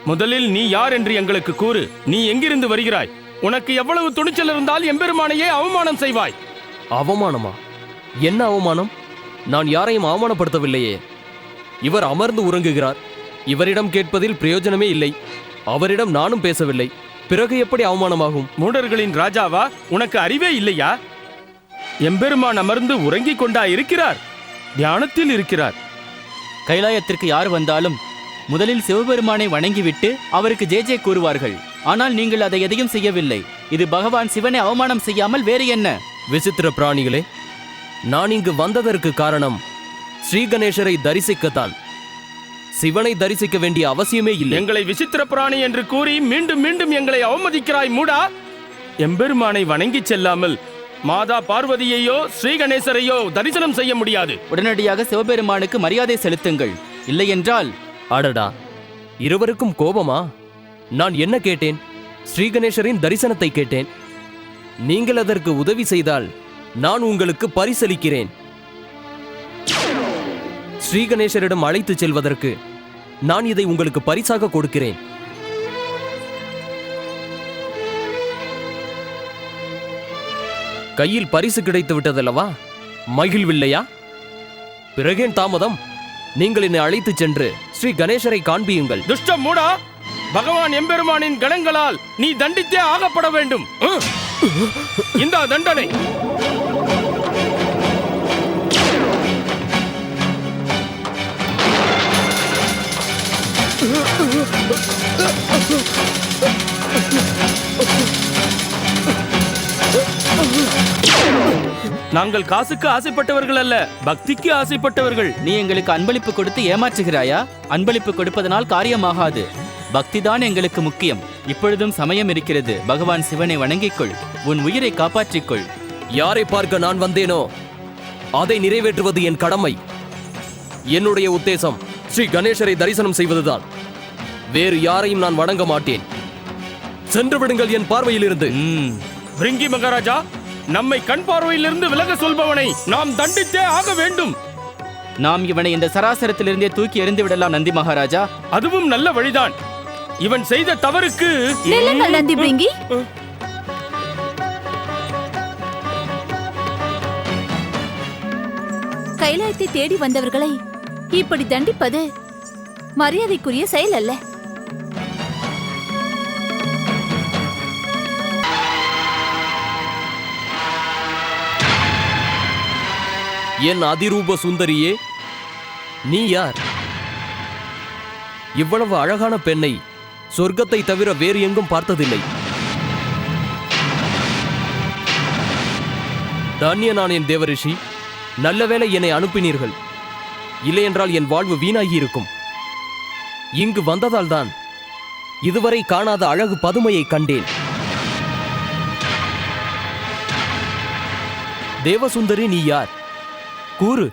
முதலில் நீ யார் என்று எங்களுக்கு கூறு. நீ எங்கிருந்து வருகிறாய்? உனக்கு எவ்வளவு துணிச்சல் இருந்தால் எம்பெருமானையே அவமானம் செய்வாய். அவமானமா? என்ன அவமானம்? நான் யாரையும் அவமானப்படுத்தவில்லையே. இவர் அமர்ந்து உறங்குகிறார். இவரிடம் கேட்பதில் பிரயோஜனமே இல்லை. அவரிடம் நானும் பேசவில்லை. பிறகு எப்படி அவமானமாகும்? மூடர்களின் ராஜாவா? உனக்கு அறிவே இல்லையா? எம்பெருமான் அமர்ந்து உறங்கிக் கொண்டா இருக்கிறார்? தியானத்தில் இருக்கிறார். கைலாயத்திற்கு யார் வந்தாலும் முதலில் சிவபெருமானை வணங்கிவிட்டு அவருக்கு ஜே ஜே கூறுவார்கள். ஆனால் நீங்கள் அதை எதையும் செய்யவில்லை. இது பகவான் சிவனை அவமானம் செய்யாமல் வேறு என்ன? விசித்திர பிராணிகளே, நான் இங்கு வந்ததற்கு காரணம் ஸ்ரீ கணேசரை தரிசிக்கத்தான். சிவனை தரிசிக்க வேண்டிய அவசியமே இல்லை. எங்களை விசித்திர பிராணி என்று கூறி மீண்டும் மீண்டும் எங்களை அவமதிக்கிறாய் மூடா. எம்பெருமானை வணங்கி செல்லாமல் மாதா பார்வதியையோ ஸ்ரீ கணேசரையோ தரிசனம் செய்ய முடியாது. உடனடியாக சிவபெருமானுக்கு மரியாதை செலுத்துங்கள். இல்லை என்றால்... அடடா, இருவருக்கும் கோபமா? நான் என்ன கேட்டேன்? ஸ்ரீ கணேசரின் தரிசனத்தை கேட்டேன். நீங்கள் அதற்கு உதவி செய்தால் நான் உங்களுக்கு பரிசளிக்கிறேன். ஸ்ரீ கணேசரிடம் அழைத்து செல்வதற்கு நான் இதை உங்களுக்கு பரிசாக கொடுக்கிறேன். கையில் பரிசு கிடைத்து விட்டதல்லவா? மகிழ்வில்லையா? பிறகேன் தாமதம்? நீங்கள் என்னை அழைத்து சென்று ஸ்ரீ கணேசரை காண்பியுங்கள். துஷ்ட மூடா, பகவான் எம்பெருமானின் கணங்களால் நீ தண்டித்தே ஆகப்பட வேண்டும். இந்த தண்டனை. நாங்கள் காசுக்கு ஆசைப்பட்டவர்கள் அல்ல, பக்திக்கு ஆசைப்பட்டவர்கள். நீ எங்களுக்கு அன்பளிப்பு கொடுத்து ஏமாற்றுகிறாயா? அன்பளிப்பு கொடுப்பதனால் காரியமாகாது. பக்திதான் எங்களுக்கு முக்கியம். இப்பொழுதும் சமயம் இருக்கிறது. பகவான் சிவனை வணங்கிக்கொள், உன் உயிரை காப்பாற்றிக்கொள். யாரை பார்க்க நான் வந்தேனோ அதை நிறைவேற்றுவது என் கடமை. என்னுடைய உத்தேசம் ஸ்ரீ கணேசரை தரிசனம் செய்வதுதான். வேறு யாரையும் நான் வணங்க மாட்டேன். சென்று விடுங்கள் என் பார்வையிலிருந்து. பிரிங்கி மகாராஜா, நம்மை கண் பார்வையிலிருந்து விலக சொல்பவனை நாம் தண்டித்தே ஆக வேண்டும். நாம் இவனை இந்த சராசரத்திலிருந்தே தூக்கி எறிந்து விடலாம் நந்தி மகாராஜா. அதுவும் நல்ல வழிதான். இவன் செய்த தவறுக்கு நில்லுங்கள் நந்தி பிரிங்கி. கைலாயத்தை தேடி வந்தவர்களை இப்படி தண்டிப்பது மரியாதைக்குரிய செயல் அல்ல. என் அதிரூப சுந்தரியே, நீ யார்? இவ்வளவு அழகான பெண்ணை சொர்க்கத்தை தவிர வேறு எங்கும் பார்த்ததில்லை. தானியனான் என் தேவரிஷி, நல்ல வேளை என்னை அனுப்பினீர்கள். இல்லையென்றால் என் வாழ்வு வீணாகி இருக்கும். இங்கு வந்ததால்தான் இதுவரை காணாத அழகு பதுமையை கண்டேன். தேவசுந்தரி, நீ யார்? கூறு,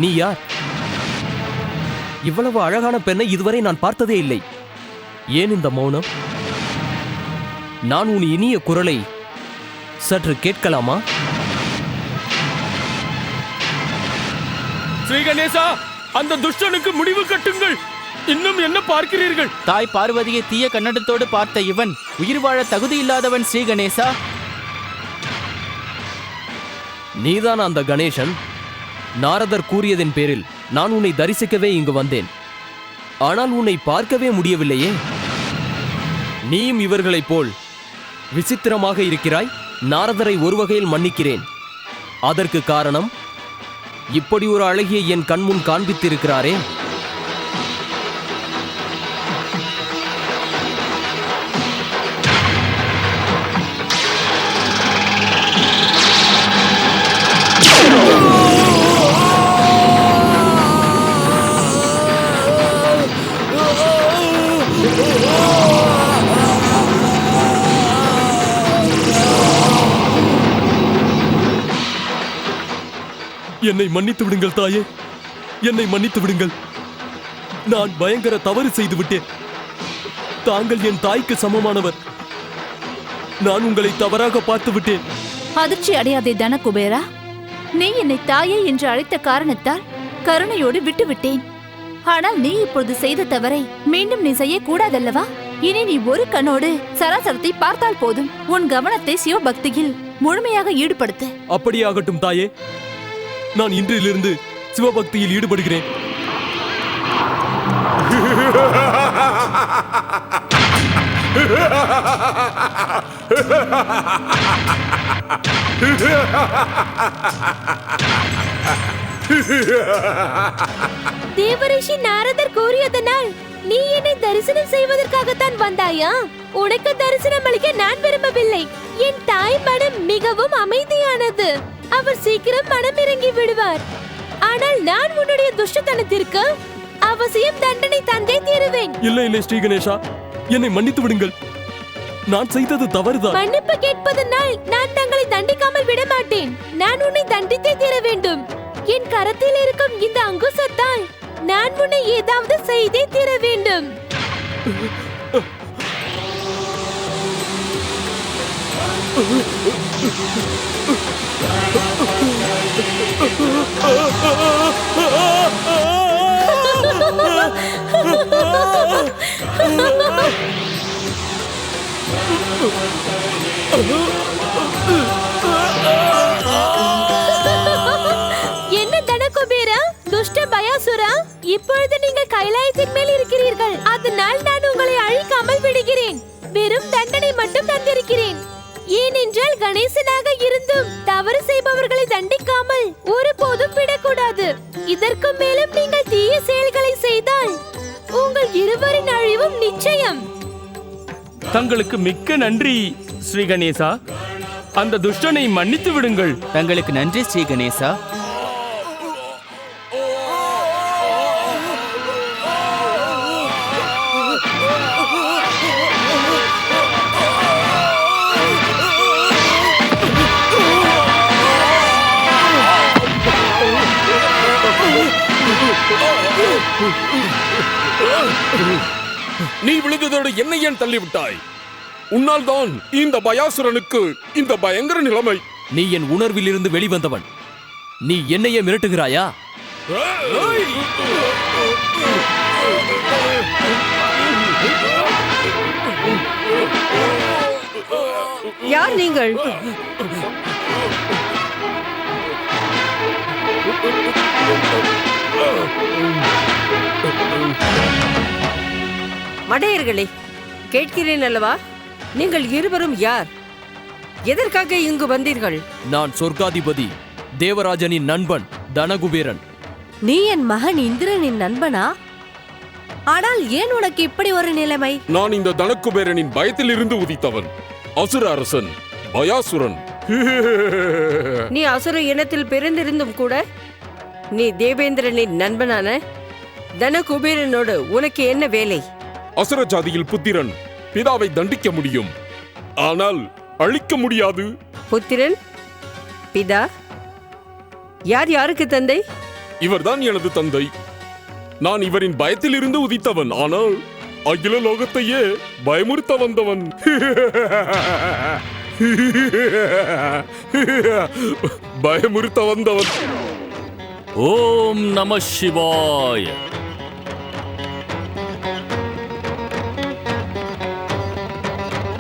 நீ யார்? இவ்வளவு அழகான பெண்ணை இதுவரை நான் பார்த்ததே இல்லை. ஏன் இந்த மௌனம்? நான் உன் இனிய குரலை சற்று கேட்கலாமா? ஸ்ரீ கணேசா, அந்த துஷ்டனுக்கு முடிவு கட்டுங்கள். இன்னும் என்ன பார்க்கிறீர்கள்? தாய் பார்வதியை தீய கண்ணடத்தோடு பார்த்த இவன் உயிர் வாழ தகுதி இல்லாதவன். ஸ்ரீ கணேசா, நீதான் அந்த கணேசன். நாரதர் கூறியதின் பேரில் நான் உன்னை தரிசிக்கவே இங்கு வந்தேன். ஆனால் உன்னை பார்க்கவே முடியவில்லையே. நீயும் இவர்களைப் போல் விசித்திரமாக இருக்கிறாய். நாரதரை ஒரு வகையில் மன்னிக்கிறேன். அதற்கு காரணம், இப்படி ஒரு அழகியை என் கண்முன் காண்பித்திருக்கிறாரே. என்னை மன்னித்து விடுங்கள் தாயே, என்னை மன்னித்து விடுங்கள். நான் பயங்கர தவறு செய்து விட்டேன். தாங்கள் என் தாய்க்கு சமமானவர். நான் உங்களை தவறாக பார்த்து விட்டேன். அதிர்ச்சி அடையாதே தனகுபேரா. நீ என்னை தாயே என்று அழைத்த காரணத்தால் கருணையோடு விட்டுவிட்டேன். ஆனால் நீ இப்பொழுது செய்த தவறை மீண்டும் நீ செய்யக்கூடாதல்லவா? இனி நீ ஒரு கண்ணோடு சராசரத்தை பார்த்தால் போதும். உன் கவனத்தை சிவபக்தியில் முழுமையாக ஈடுபடுத்து. அப்படியே ஆகட்டும் தாயே. நான் இன்றிலிருந்து சிவபக்தியில் ஈடுபடுகிறேன். தேவரிஷி நாரதர் கூறியதனால் நீ என்னை தரிசனம் செய்வதற்காகத்தான் வந்தாயா? உனக்கு தரிசனம் அளிக்க நான் விரும்பவில்லை. என் தாய் மனம் மிகவும் அமைதியானது. அவர் சீக்கிரம் மனம் இறங்கி விடுவார். ஆனால் நான் உன்னுடைய துஷ்டத்தனத்திற்கு அவசியம் தண்டனை தந்தே தீருவேன். இல்லை இல்லை ஸ்ரீ கணேசா, என்னை மன்னித்து விடுங்கள். நான் செய்தது தவறுதான். மன்னிப்பு கேட்பதனால் நான் தங்களை தண்டிக்காமல் விட மாட்டேன். நான் உன்னை தண்டித்தே தீர வேண்டும். என் கரத்தில் இருக்கும் இந்த அங்குசத்தால் நான் உன்னை ஏதாவது செய்தே தீர வேண்டும். என்ன தனகுபேரா, துஷ்ட பயாசுரா, இப்பொழுது நீங்கள் கைலாயத்தின் மேல் இருக்கிறீர்கள். அதனால் நான் உங்களை அழிக்காமல் விடுகிறேன். வெறும் தண்டனை மட்டும் தந்திருக்கிறேன். ஏனென்றால் கணேசனாக இருந்தும் தவறு செய்பவர்களை தண்டிக்காமல் ஒருபோதும் விடக்கூடாது. இதற்கு மேலும் நீங்கள் தீய செயல்களை செய்தால் உங்கள் இருவரின் அழிவும் நிச்சயம். தங்களுக்கு மிக்க நன்றி ஸ்ரீ கணேசா. அந்த துஷ்டனை மன்னித்து விடுங்கள். தங்களுக்கு நன்றி ஸ்ரீ கணேசா. நீ விழுந்ததோடு என்னை ஏன் தள்ளிவிட்டாய்? உன்னால் தான் இந்த பயாசுரனுக்கு இந்த பயங்கர நிலைமை. நீ என் உணர்வில் இருந்து வெளிவந்தவன். நீ என்னையே மிரட்டுகிறாயா? யார் நீங்கள்? மடையர்களே, கேட்கிறேன் அல்லவா? நீங்கள் இருவரும் யார்? எதற்காக இங்கு வந்தீர்கள்? நான் சொர்க்காதிபதி தேவராஜனின் நண்பன் தனகுபேரன். நீ என் மகன் இந்திரனின் நண்பனா? ஆனால் ஏன் உனக்கு இப்படி ஒரு நிலைமை? நான் இந்த தனகுபேரனின் பயத்தில் இருந்து உதித்தவன். அசுர அரசன் பயாசுரன். நீ அசுர இனத்தில் பிறந்திருந்தும் கூட நீ தேவேந்திரனின் நண்பனான தனகுபேரனோடு உனக்கு என்ன வேலை? அசுர ஜாதியில் புத்திரன் பிதாவை தண்டிக்க முடியும், ஆனால் அழிக்க முடியாது. புத்திரன், பிதா, யார் யாருக்கு தந்தை? இவர்தான் எனது தந்தை. நான் இவரின் பயத்தில் இருந்து உதித்தவன், ஆனால் அகில லோகத்தையே பயமுறுத்த வந்தவன். பயமுறுத்த வந்தவன். ஓம் நம சிவாய.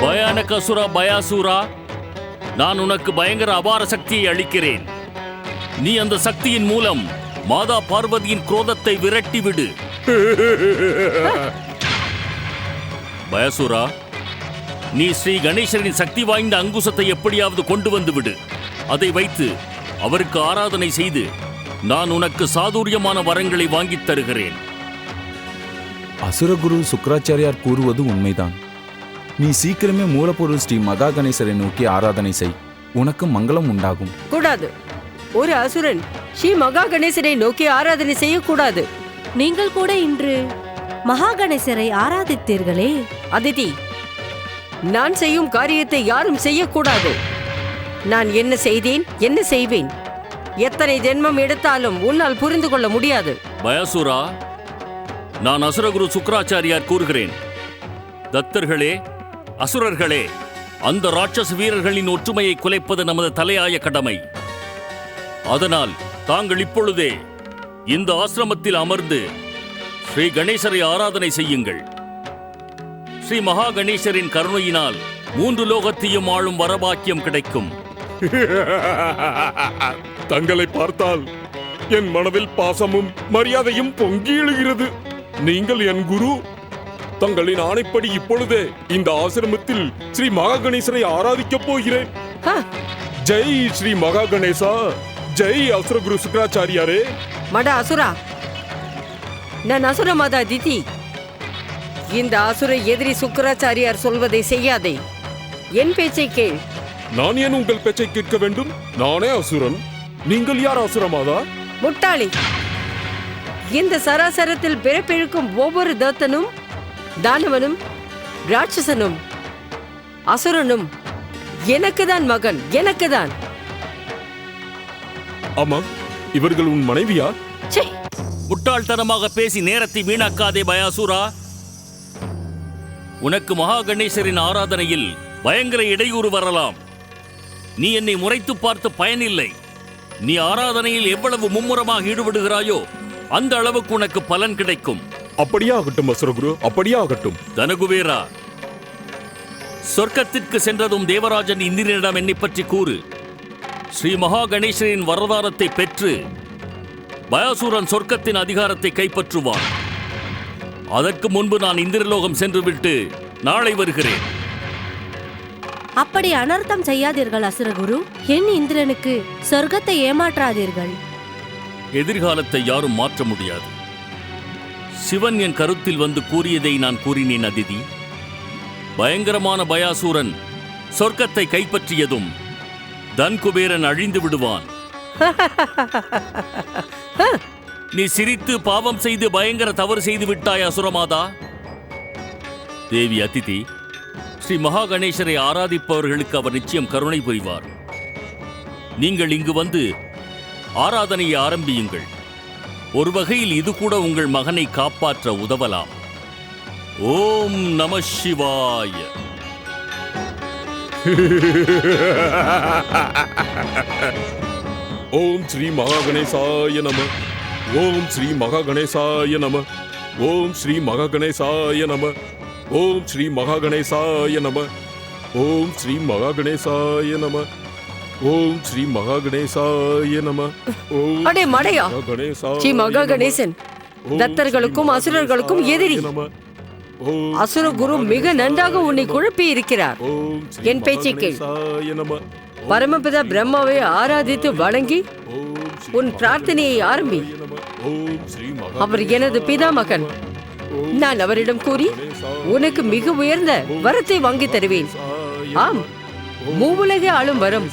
பயானக அசுரா பயாசூரா, நான் உனக்கு பயங்கர அபார சக்தியை அளிக்கிறேன். நீ அந்த சக்தியின் மூலம் மாதா பார்வதியின் குரோதத்தை விரட்டிவிடு. பயாசூரா, நீ ஸ்ரீ கணேசரின் சக்தி வாய்ந்த அங்குசத்தை எப்படியாவது கொண்டு வந்து விடு. அதை வைத்து அவருக்கு ஆராதனை செய்து நான் உனக்கு சாதுரியமான வரங்களை வாங்கித் தருகிறேன். அசுரகுரு சுக்கராச்சாரியார் கூறுவது உண்மைதான். நீ சீக்கிரமே மூலப்பொருள் ஸ்ரீ மகா கணேசரை நோக்கி ஆராதனை செய். உனக்கு மங்களம் உண்டாகும். கூடாது. ஒரு அசுரன் ஸ்ரீ மகா கணேசனை நோக்கி ஆராதனை செய்யக்கூடாது. நீங்கள் கூட இன்று மகா கணேசரை ஆராதித்தீர்களே. அதிதி, நான் செய்யும் காரியத்தை யாரும் செய்யக்கூடாது. நான் என்ன செய்தேன், என்ன செய்வேன், எத்தனை ஜென்மம் எடுத்தாலும் உன்னால் புரிந்து கொள்ள முடியாது. பயாசுரா, நான் அசுரகுரு சுக்கராச்சாரியார் கூறுகிறேன். தத்தர்களே, அசுரர்களே, அந்த ராட்சச வீரர்களின் ஒற்றுமையை குலைப்பது நமது தலையாய கடமை. அதனால் தாங்கள் இப்பொழுதே இந்த ஆசிரமத்தில் அமர்ந்து ஸ்ரீ கணேசரை ஆராதனை செய்யுங்கள். ஸ்ரீ மகா கணேசரின் கருணையினால் 3 லோகத்தையும் ஆளும் வரபாக்கியம் கிடைக்கும். தங்களை பார்த்தால் என் மனதில் பாசமும் மரியாதையும் பொங்கி எழுகிறது. நீங்கள் என் குரு. தங்களின் ஆணைப்படி இப்பொழுதே இந்த ஆசிரமத்தில் ஸ்ரீ மகா கணேசரை ஆராதிக்கப் போகிறேன். ஜெய் ஸ்ரீ மகா கணேசா, ஜெய் அசுரகுரு சுக்கராச்சாரியாரே. மட அசுரா, நான் அசுர மாதா திதி. இந்த அசுர எதிரி சுக்கராச்சாரியார் சொல்வதை செய்யாதே. என் பேச்சை கேள். நான் ஏன் உங்கள் பேச்சை கேட்க வேண்டும்? நானே அசுரன். நீங்கள் யார் அசுரமாதா? முட்டாளி! இந்த சராசரத்தில் பிறப்பெழுக்கும் ஒவ்வொரு தத்தனும் தானவனும் ராட்சசனும் அசுரனும் எனக்குதான் மகன், எனக்குதான். ஆமா, இவர்கள் உன் மனைவியா? முட்டாள்தனமாக பேசி நேரத்தை வீணாக்காதே பயாசுரா. உனக்கு மகா கணேசரின் ஆராதனையில் பயங்கர இடையூறு வரலாம். நீ என்னை முறைத்து பார்த்து பயனில்லை. நீ ஆராதனையில் எவ்வளவு மும்முரமாக ஈடுபடுகிறாயோ அந்த அளவுக்கு உனக்கு பலன் கிடைக்கும். அப்படியே ஆகட்டும் அசுரகுரு, அப்படியே ஆகட்டும். தனகுபேரா, சொர்க்கத்திற்கு சென்றதும் தேவராஜன் இந்திரனிடம் என்னை பற்றி கூறு. ஸ்ரீ மகா கணேசரின் வரதாரத்தை பெற்று பயாசூரன் சொர்க்கத்தின் அதிகாரத்தை கைப்பற்றுவான். அதற்கு முன்பு நான் இந்திரலோகம் சென்றுவிட்டு நாளை வருகிறேன். அப்படி அனர்த்தம் செய்யாதீர்கள் அசுரகுரு. என் இந்திரனுக்கு சொர்க்கத்தை ஏமாற்றாதீர்கள். எதிர்காலத்தை யாரும் மாற்ற முடியாது. சிவன் என் கருத்தில் வந்து கூறியதை நான் கூறினேன் அதிதி. பயங்கரமான பயாசூரன் சொர்க்கத்தை கைப்பற்றியதும் தன்குபேரன் அழிந்து விடுவான். நீ சிரித்து பாவம் செய்து பயங்கர தவறு செய்து விட்டாய் அசுரமாதா. தேவி அதிதி, ஸ்ரீ மகா கணேசரை ஆராதிப்பவர்களுக்கு அவர் நிச்சயம் கருணை புரிவார். நீங்கள் இங்கு வந்து ஆராதனையை ஆரம்பியுங்கள். ஒரு வகையில் இது கூட உங்கள் மகனை காப்பாற்ற உதவலாம். ஓம் நம சிவாய. ஓம் ஸ்ரீ மகா கணேசாய நம. ஓம் ஸ்ரீ மகா கணேசாய நம. ஓம் ஸ்ரீ மகா கணேசாய நம. ஓம் ஸ்ரீ மகா கணேசாய நம. ஓம் ஸ்ரீ மகா கணேசாய நம. ஓம் ஸ்ரீ மகா கணேசாய நம. ஓம் அடே மடையா, ஸ்ரீ மகா கணேசன் தத்தர்களுக்கும் அசுரர்களுக்கும் எதிரி. அசுர குரு மிக நன்றாக உன்னை குழப்பி இருக்கிறார். என் பேச்சை கேள். பரமபிதா பிரம்மாவை ஆராதித்து வணங்கி உன் பிரார்த்தனையை ஆரம்பி. அவர் எனது பிதாமகன். நான் அவரிடம் கூறி உனக்கு மிக உயர்ந்த வரத்தை வாங்கி தருவேன். ஆம், மூவுலக ஆளும் வரம்.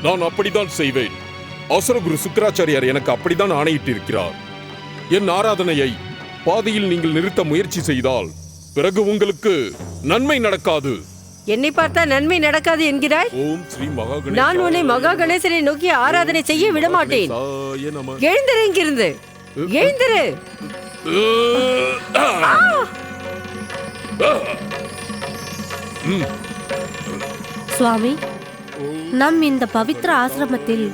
நான் அப்படித்தான் செய்வேன். அசுரகுரு சுக்கராச்சாரியார் எனக்கு அப்படித்தான் ஆணையிட்டு இருக்கிறார். என் ஆராதனையை பாதியில் நீங்கள் நிறுத்த முயற்சி செய்தால் பிறகு உங்களுக்கு நன்மை நடக்காது. என்னை பார்த்தா நன்மை நடக்காது என்கிறாய்? நான் உன்னை மகா கணேசனை நோக்கி ஆராதனை செய்ய விட மாட்டேன். எழுந்திரு, இங்கிருந்து எழுந்திரு. சுவாமி, நம் இந்த பவித்திர ஆசிரமத்தில்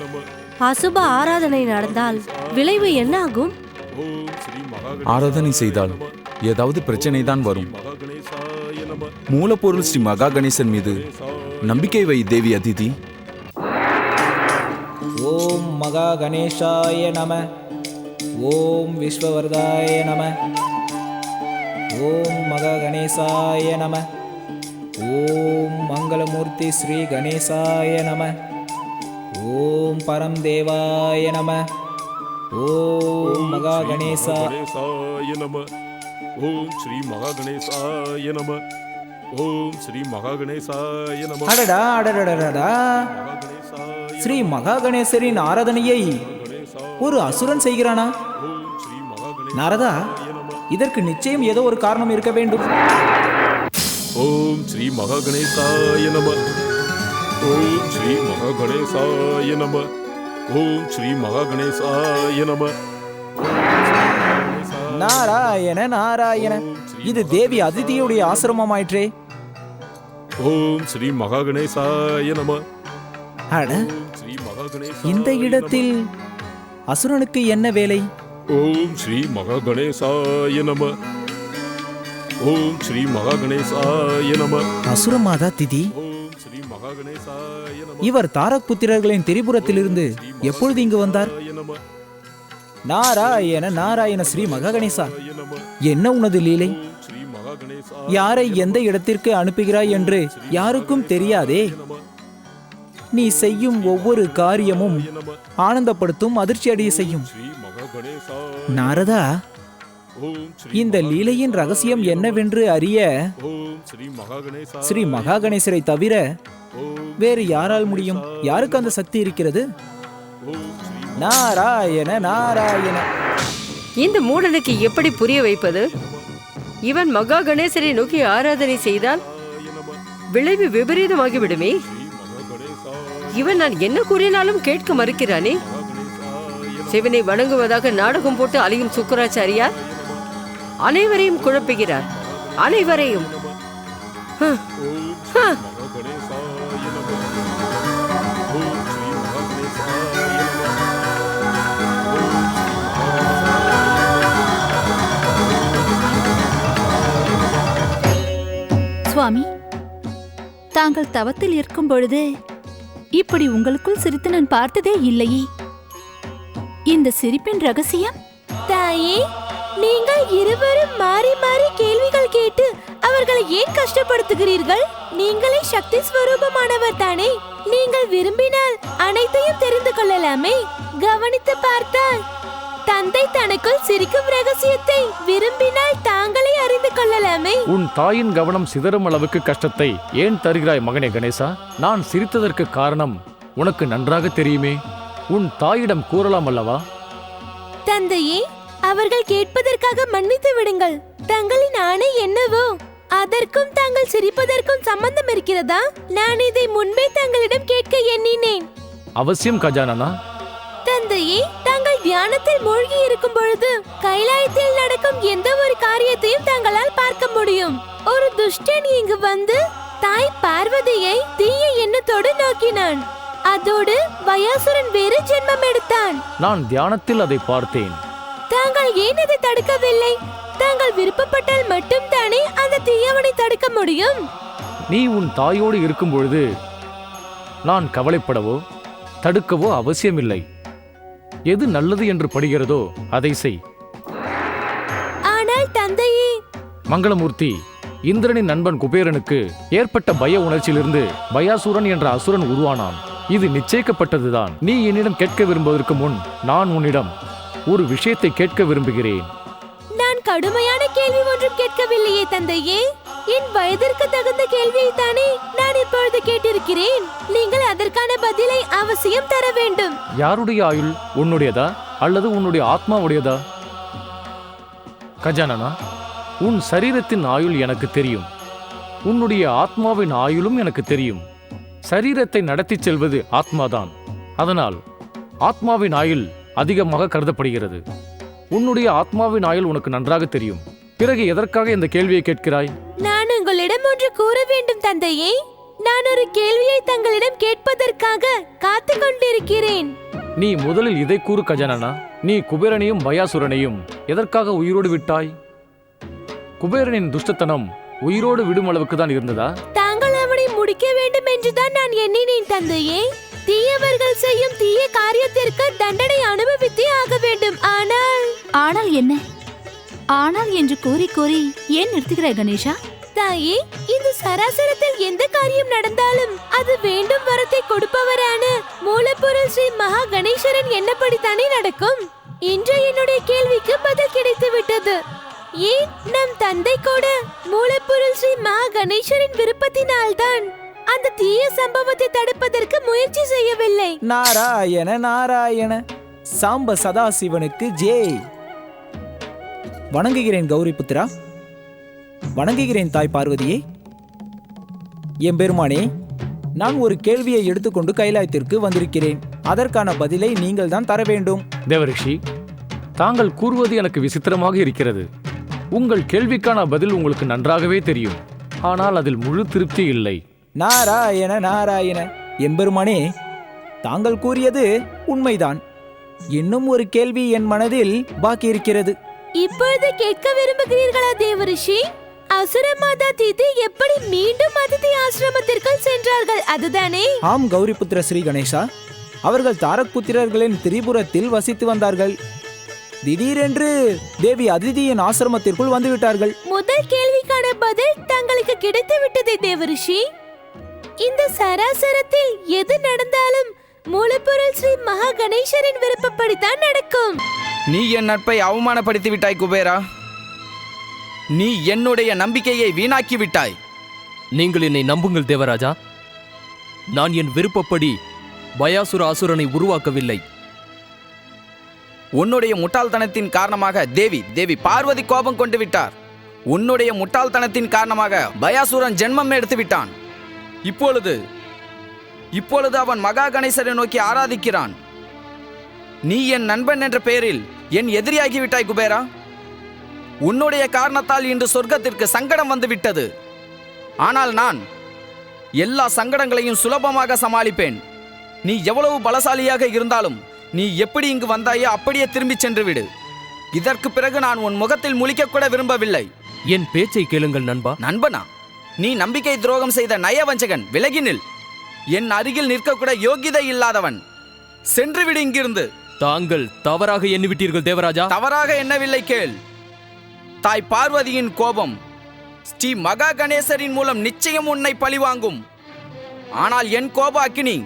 அசுப ஆராதனை நடந்தால் விளைவு என்ன ஆகும்? ஆராதனை செய்தால் ஏதாவது பிரச்சனை தான் வரும். மூலப்பொருள் ஸ்ரீ மகா கணேசன் மீது நம்பிக்கை வை தேவி அதிதி. ஓம் மகா கணேசாய நம. ஓம் விஸ்வவர்தாய நம. ஓம் மகா கணேசாய நம. ஓம் மங்களமூர்த்தி ஸ்ரீ கணேசாய நம. ஓம் பரம் தேவாய நம. ஓம் மகா கணேசாய நம. ஓம் ஸ்ரீ மகா கணேசாய நம. ஓம் ஸ்ரீ மகா கணேசாய நம. அடடா அடடடடா, ஸ்ரீ மகா கணேசரின் ஆராதனையை ஒரு அசுரன் செய்கிறானா? நாரதா, இதற்கு நிச்சயம் ஏதோ ஒரு காரணம் இருக்க வேண்டும். ஓம் ஸ்ரீ மகா கணேசாய நம. ஓம் ஸ்ரீ மகா கணேசாய நம. ஓம் ஸ்ரீ மகா கணேசாய நம. நாராயண நாராயண, இது தேவி அதிதியுடைய ஆசிரமமாயிற்றே. ஓம் ஸ்ரீ மகா கணேசாய நம. அட, இந்த இடத்தில் அசுரனுக்கு என்ன வேலை? ஓம் ஸ்ரீ மகா கணேசாய நம. ஓம் ஸ்ரீ மகா கணேசாய நம. அசுரமாதா திதி, இவர் தாரக் புத்திரர்களின் திரிபுரத்திலிருந்து எப்பொழுது இங்கு வந்தார்? நாராயண நாராயண ஸ்ரீ மகா கணேசா, என்ன உனது லீலை? யாரை எந்த இடத்திற்கு அனுப்புகிறாய் என்று யாருக்கும் தெரியாதே. நீ செய்யும் ஒவ்வொரு காரியமும் ஆனந்தப்படுத்தும், அதிர்ச்சி அடைய செய்யும். நாரதா, இந்த லீலையின் ரகசியம் என்னவென்று அறிய ஸ்ரீ மகா கணேசரை தவிர வேறு யாரால் முடியும்? யாருக்கு அந்த சக்தி இருக்கிறது? நாராயண நாராயண. இந்த மூடனுக்கு எப்படி புரிய வைப்பது? இவன் மகா கணேசரை நோக்கி ஆராதனை செய்தால் விளைவு விபரீதமாகிவிடுமே. இவன் நான் என்ன கூறினாலும் கேட்க மறுக்கிறானே. சிவனை வணங்குவதாக நாடகம் போட்டு அலையும் சுக்கராச்சாரியார் அனைவரையும் குழப்புகிறார். அனைவரையும். சுவாமி, தாங்கள் தவத்தில் இருக்கும் பொழுது இப்படி உங்களுக்குள் சிரித்து நான் பார்த்ததே இல்லையே. இந்த சிரிப்பின் ரகசியம்? தாயே, நீங்கள் இருவரும் மாறி மாறி கேள்விகள் கேட்டு அவர்களை ஏன் கஷ்டப்படுத்துகிறீர்கள்? நீங்களே சக்தி ஸ்வரூபமானவர் தானே. நீங்கள் விரும்பினால் அனைத்தையும் தெரிந்து கொள்ளலாமே. கவனித்து பார்த்தால் தந்தை தனக்குள் சிரிக்கும் ரகசியத்தை விரும்பினால் தாங்களே அறிந்து கொள்ளலாமே. உன் தாயின் கவனம் சிதறும் அளவுக்கு கஷ்டத்தை ஏன் தருகிறாய் மகனே கணேசா? நான் சிரித்ததற்கு காரணம் உனக்கு நன்றாக தெரியுமே. உன் தாயிடம் கூறலாம் அல்லவா? தந்தையே, அவர்கள் கேட்பதற்காக மன்னித்து விடுங்கள். தங்களின் ஆணை என்னவோ அதற்கும் தாங்கள் சிரிப்பதற்கும் சம்பந்தம் இருக்கிறதா? நான் இதை முன்பே தங்களிடம் கேட்க எண்ணினேன். அவசியம் கஜானனா. தந்தையே, தாங்கள் தியானத்தில் மூழ்கி இருக்கும் பொழுது கைலாயத்தில் நடக்கும் எந்த ஒரு காரியத்தையும் தாங்களால் பார்க்க முடியும். ஒரு துஷ்டன் இங்கு வந்து தாய் பார்வதியை தீய எண்ணத்தோடு நோக்கினான். அதோடு பயாசுரன் வேறு ஜென்மம் எடுத்தான். நான் தியானத்தில் அதை பார்த்தேன். தாங்கள் ஏன் அதை தடுக்கவில்லை? தாங்கள் விருப்பப்பட்டால் மட்டும் தானே அந்த தீயவனை தடுக்க முடியும். நீ உன் தாயோடு இருக்கும் பொழுது நான் கவலைப்படவோ தடுக்கவோ அவசியமில்லை. எது நல்லது என்று படுகிறதோ அதை செய். ஆனால் தந்தையே. மங்களமூர்த்தி, இந்திரனின் நண்பன் குபேரனுக்கு ஏற்பட்ட பய உணர்ச்சியிலிருந்து பயாசுரன் என்ற அசுரன் உருவானான். இது நிச்சயிக்கப்பட்டதுதான். நீ என்னிடம் கேட்க விரும்புவதற்கு முன் நான் உன்னிடம் ஒரு விஷயத்தை கேட்க விரும்புகிறேன். நான் கடுமையான கேள்வி ஒன்றும் கேட்கவில்லையே தந்தையே. என் வயதிற்கு தகுந்த கேள்வியை தானே நான் இப்பொழுது கேட்டிருக்கிறேன். நீங்கள் அதற்கான பதிலை அவசியம் தர வேண்டும். யாருடைய ஆயுள், உன்னுடையதா அல்லது உன்னுடைய ஆத்மாவுடையதா? கஜானனா, உன் சரீரத்தின் ஆயுள் எனக்கு தெரியும். உன்னுடைய ஆத்மாவின் ஆயுளும் எனக்கு தெரியும். சரீரத்தை நடத்தி செல்வது ஆத்மாதான். அதனால் ஆத்மாவின் ஆயுள் அதிகமாக கருதப்படுகிறது. உன்னுடைய ஆத்மாவின் ஆயுள் உனக்கு நன்றாக தெரியும். பிறகு எதற்காக இந்த கேள்வியை கேட்கிறாய்? நான் உங்களிடம் ஒன்று கூற வேண்டும் தந்தையே. நான் ஒரு கேள்வியை தங்களிடம் கேட்பதற்காக காத்து கொண்டிருக்கிறேன். நீ முதலில் இதை கூறு கஜானனா. நீ குபேரனையும் பயாசுரனையும் எதற்காக உயிரோடு விட்டாய்? குபேரனின் துஷ்டத்தனம் உயிரோடு விடும் அளவுக்கு தான் இருந்ததா? தாங்கள் அவனை முடிக்க வேண்டும் என்றுதான் நான் எண்ணினேன் தந்தையே. தீயவர்கள் செய்யும் தீய காரியத்திற்கு தண்டனை அனுபவித்தே ஆக வேண்டும். ஆனால் என்ன? ஆனால் என்று கூறி கூறி ஏன் நிறுத்துகிறாய் கணேஷா? தாயே, இந்த சராசரத்தில் எந்த காரியம் நடந்தாலும் அது வேண்டும் வரத்தை கொடுப்பவரான மூலப்பொருள் ஸ்ரீ மகா கணேசரின் எண்ணப்படித்தானே நடக்கும். இன்று என்னுடைய கேள்விக்கு பதில் கிடைத்து விட்டது. ஏன் நம் தந்தை கூட மூலப்பொருள் ஸ்ரீ மகா கணேசரின் விருப்பத்தினால்தான் அந்த தீய சம்பவத்தை தடுப்பதற்கு முயற்சி செய்யவில்லை. நாராயண நாராயண, சாம்ப சதாசிவனுக்கு ஜெய். வணங்குகிறேன் கௌரி புத்திரா, வணங்குகிறேன் தாய் பார்வதியே. எம்பெருமானே, நான் ஒரு கேள்வியை எடுத்துக்கொண்டு கைலாயத்திற்கு வந்திருக்கிறேன். அதற்கான பதிலை நீங்கள் தான் தர வேண்டும். தேவரிஷி, தாங்கள் கூறுவது எனக்கு விசித்திரமாக இருக்கிறது. உங்கள் கேள்விக்கான பதில் உங்களுக்கு நன்றாகவே தெரியும். ஆனால் அதில் முழு திருப்தி இல்லை. நாராயண நாராயண, எம்பெருமானே, தாங்கள் கூறியது உண்மைதான். இன்னும் ஒரு கேள்வி என் மனதில் பாக்கி இருக்கிறது. இப்பொழுது கேட்க விரும்புகிறீர்களா தேவரிஷி? அசுரமாதா தீதி எப்படி மீண்டும் அதிதி ஆசிரமத்திற்குள் சென்றார்கள், அதுதானே? ஆம் கௌரிபுத்திர ஸ்ரீ கணேசா, அவர்கள் தாரக் புத்திரர்களின் திரிபுரத்தில் வசித்து வந்தார்கள். திடீரென்று தேவி அதிதியின் ஆசிரமத்திற்குள் வந்துவிட்டார்கள். முதல் கேள்விக்கான பதில் தங்களுக்கு கிடைத்து விட்டதே தேவரிஷி. இந்த சராசரத்தில் எது நடந்தாலும் மூலப்பொருள் ஸ்ரீ மகா கணேசரின் விருப்பப்படித்தான் நடக்கும். நீ என் நட்பை அவமானப்படுத்தி விட்டாய் குபேரா. நீ என்னுடைய நம்பிக்கையை வீணாக்கி விட்டாய். நீங்கள் என்னை நம்புங்கள் தேவராஜா. நான் என் விருப்பப்படி பயாசுர அசுரனை உருவாக்கவில்லை. உன்னுடைய முட்டாள்தனத்தின் காரணமாக தேவி பார்வதி கோபம் கொண்டு விட்டார். உன்னுடைய முட்டாள்தனத்தின் காரணமாக பயாசுரன் ஜென்மம் எடுத்து விட்டான். இப்பொழுது அவன் மகா கணேசரை நோக்கி ஆராதிக்கிறான். நீ என் நண்பன் என்ற பெயரில் என் எதிரியாகிவிட்டாய் குபேரா. உன்னுடைய காரணத்தால் இன்று சொர்க்கத்திற்கு சங்கடம் வந்து விட்டது. ஆனால் நான் எல்லா சங்கடங்களையும் சுலபமாக சமாளிப்பேன். நீ எவ்வளவு பலசாலியாக இருந்தாலும் நீ எப்படி இங்கு வந்தாயோ அப்படியே திரும்பி சென்று விடு. இதற்கு பிறகு நான் உன் முகத்தில் முழிக்க கூட விரும்பவில்லை. என் பேச்சை கேளுங்கள் நண்பா. நண்பனா? நீ நம்பிக்கை துரோகம் செய்த நயவஞ்சகன், விலகினில். என் அருகில் நிற்கக்கூட யோகிதை இல்லாதவன். சென்று விடு இங்கிருந்து. தாங்கள் தவறாக எண்ணிவிட்டீர்கள் தேவராஜா. தவறாக எண்ணவில்லை, கேள். தாய் பார்வதியின் கோபம் ஸ்ரீ மகா கணேசரின் மூலம் நிச்சயம் உன்னை பழிவாங்கும். ஆனால் என் கோப அக்கினி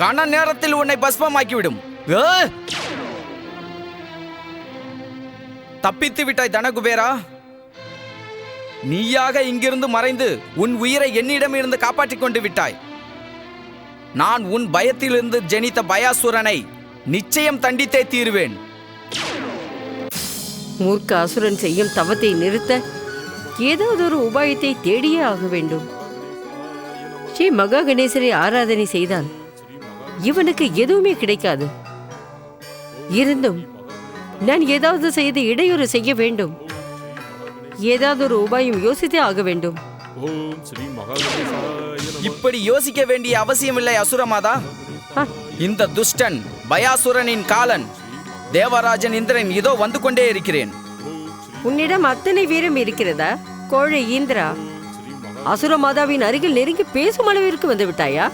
கன நேரத்தில் உன்னை பஸ்மமாக்கிவிடும். தப்பித்து விட்டாய் தனகுபேரா. நீயாக இங்கிருந்து மறைந்து உன் உயிரை என்னிடமிருந்து காப்பாற்றிக் கொண்டு விட்டாய். நான் உன் பயத்திலிருந்து ஜெனித்த பயாசுரனை நிச்சயம் தண்டித்தே தீருவேன். மூர்க்க அசுரன் செய்யும் தவத்தை நிறுத்த ஏதாவது ஒரு உபாயத்தை தேடியே ஆக வேண்டும். ஸ்ரீ மகா கணேசரை ஆராதனை செய்தால் இவனுக்கு எதுவுமே கிடைக்காது. இருந்தும் நான் ஏதாவது செய்து இடையூறு செய்ய வேண்டும். ஏதாவது ஒரு உபாயம் யோசித்தே ஆக வேண்டும். இப்படி யோசிக்க வேண்டிய அவசியமில்லை அசுரமாதா. இந்த துஷ்டன் பயாசுரனின் காலன் தேவராஜன் இந்திரன் இதோ வந்து கொண்டே இருக்கிறேன். உன்னிடம் அத்தனை வீரம் இருக்கிறதா கோழை ஈந்திரா? அசுர மாதாவின் அருகில் நெருங்கி பேசும் அளவிற்கு வந்து விட்டாயா?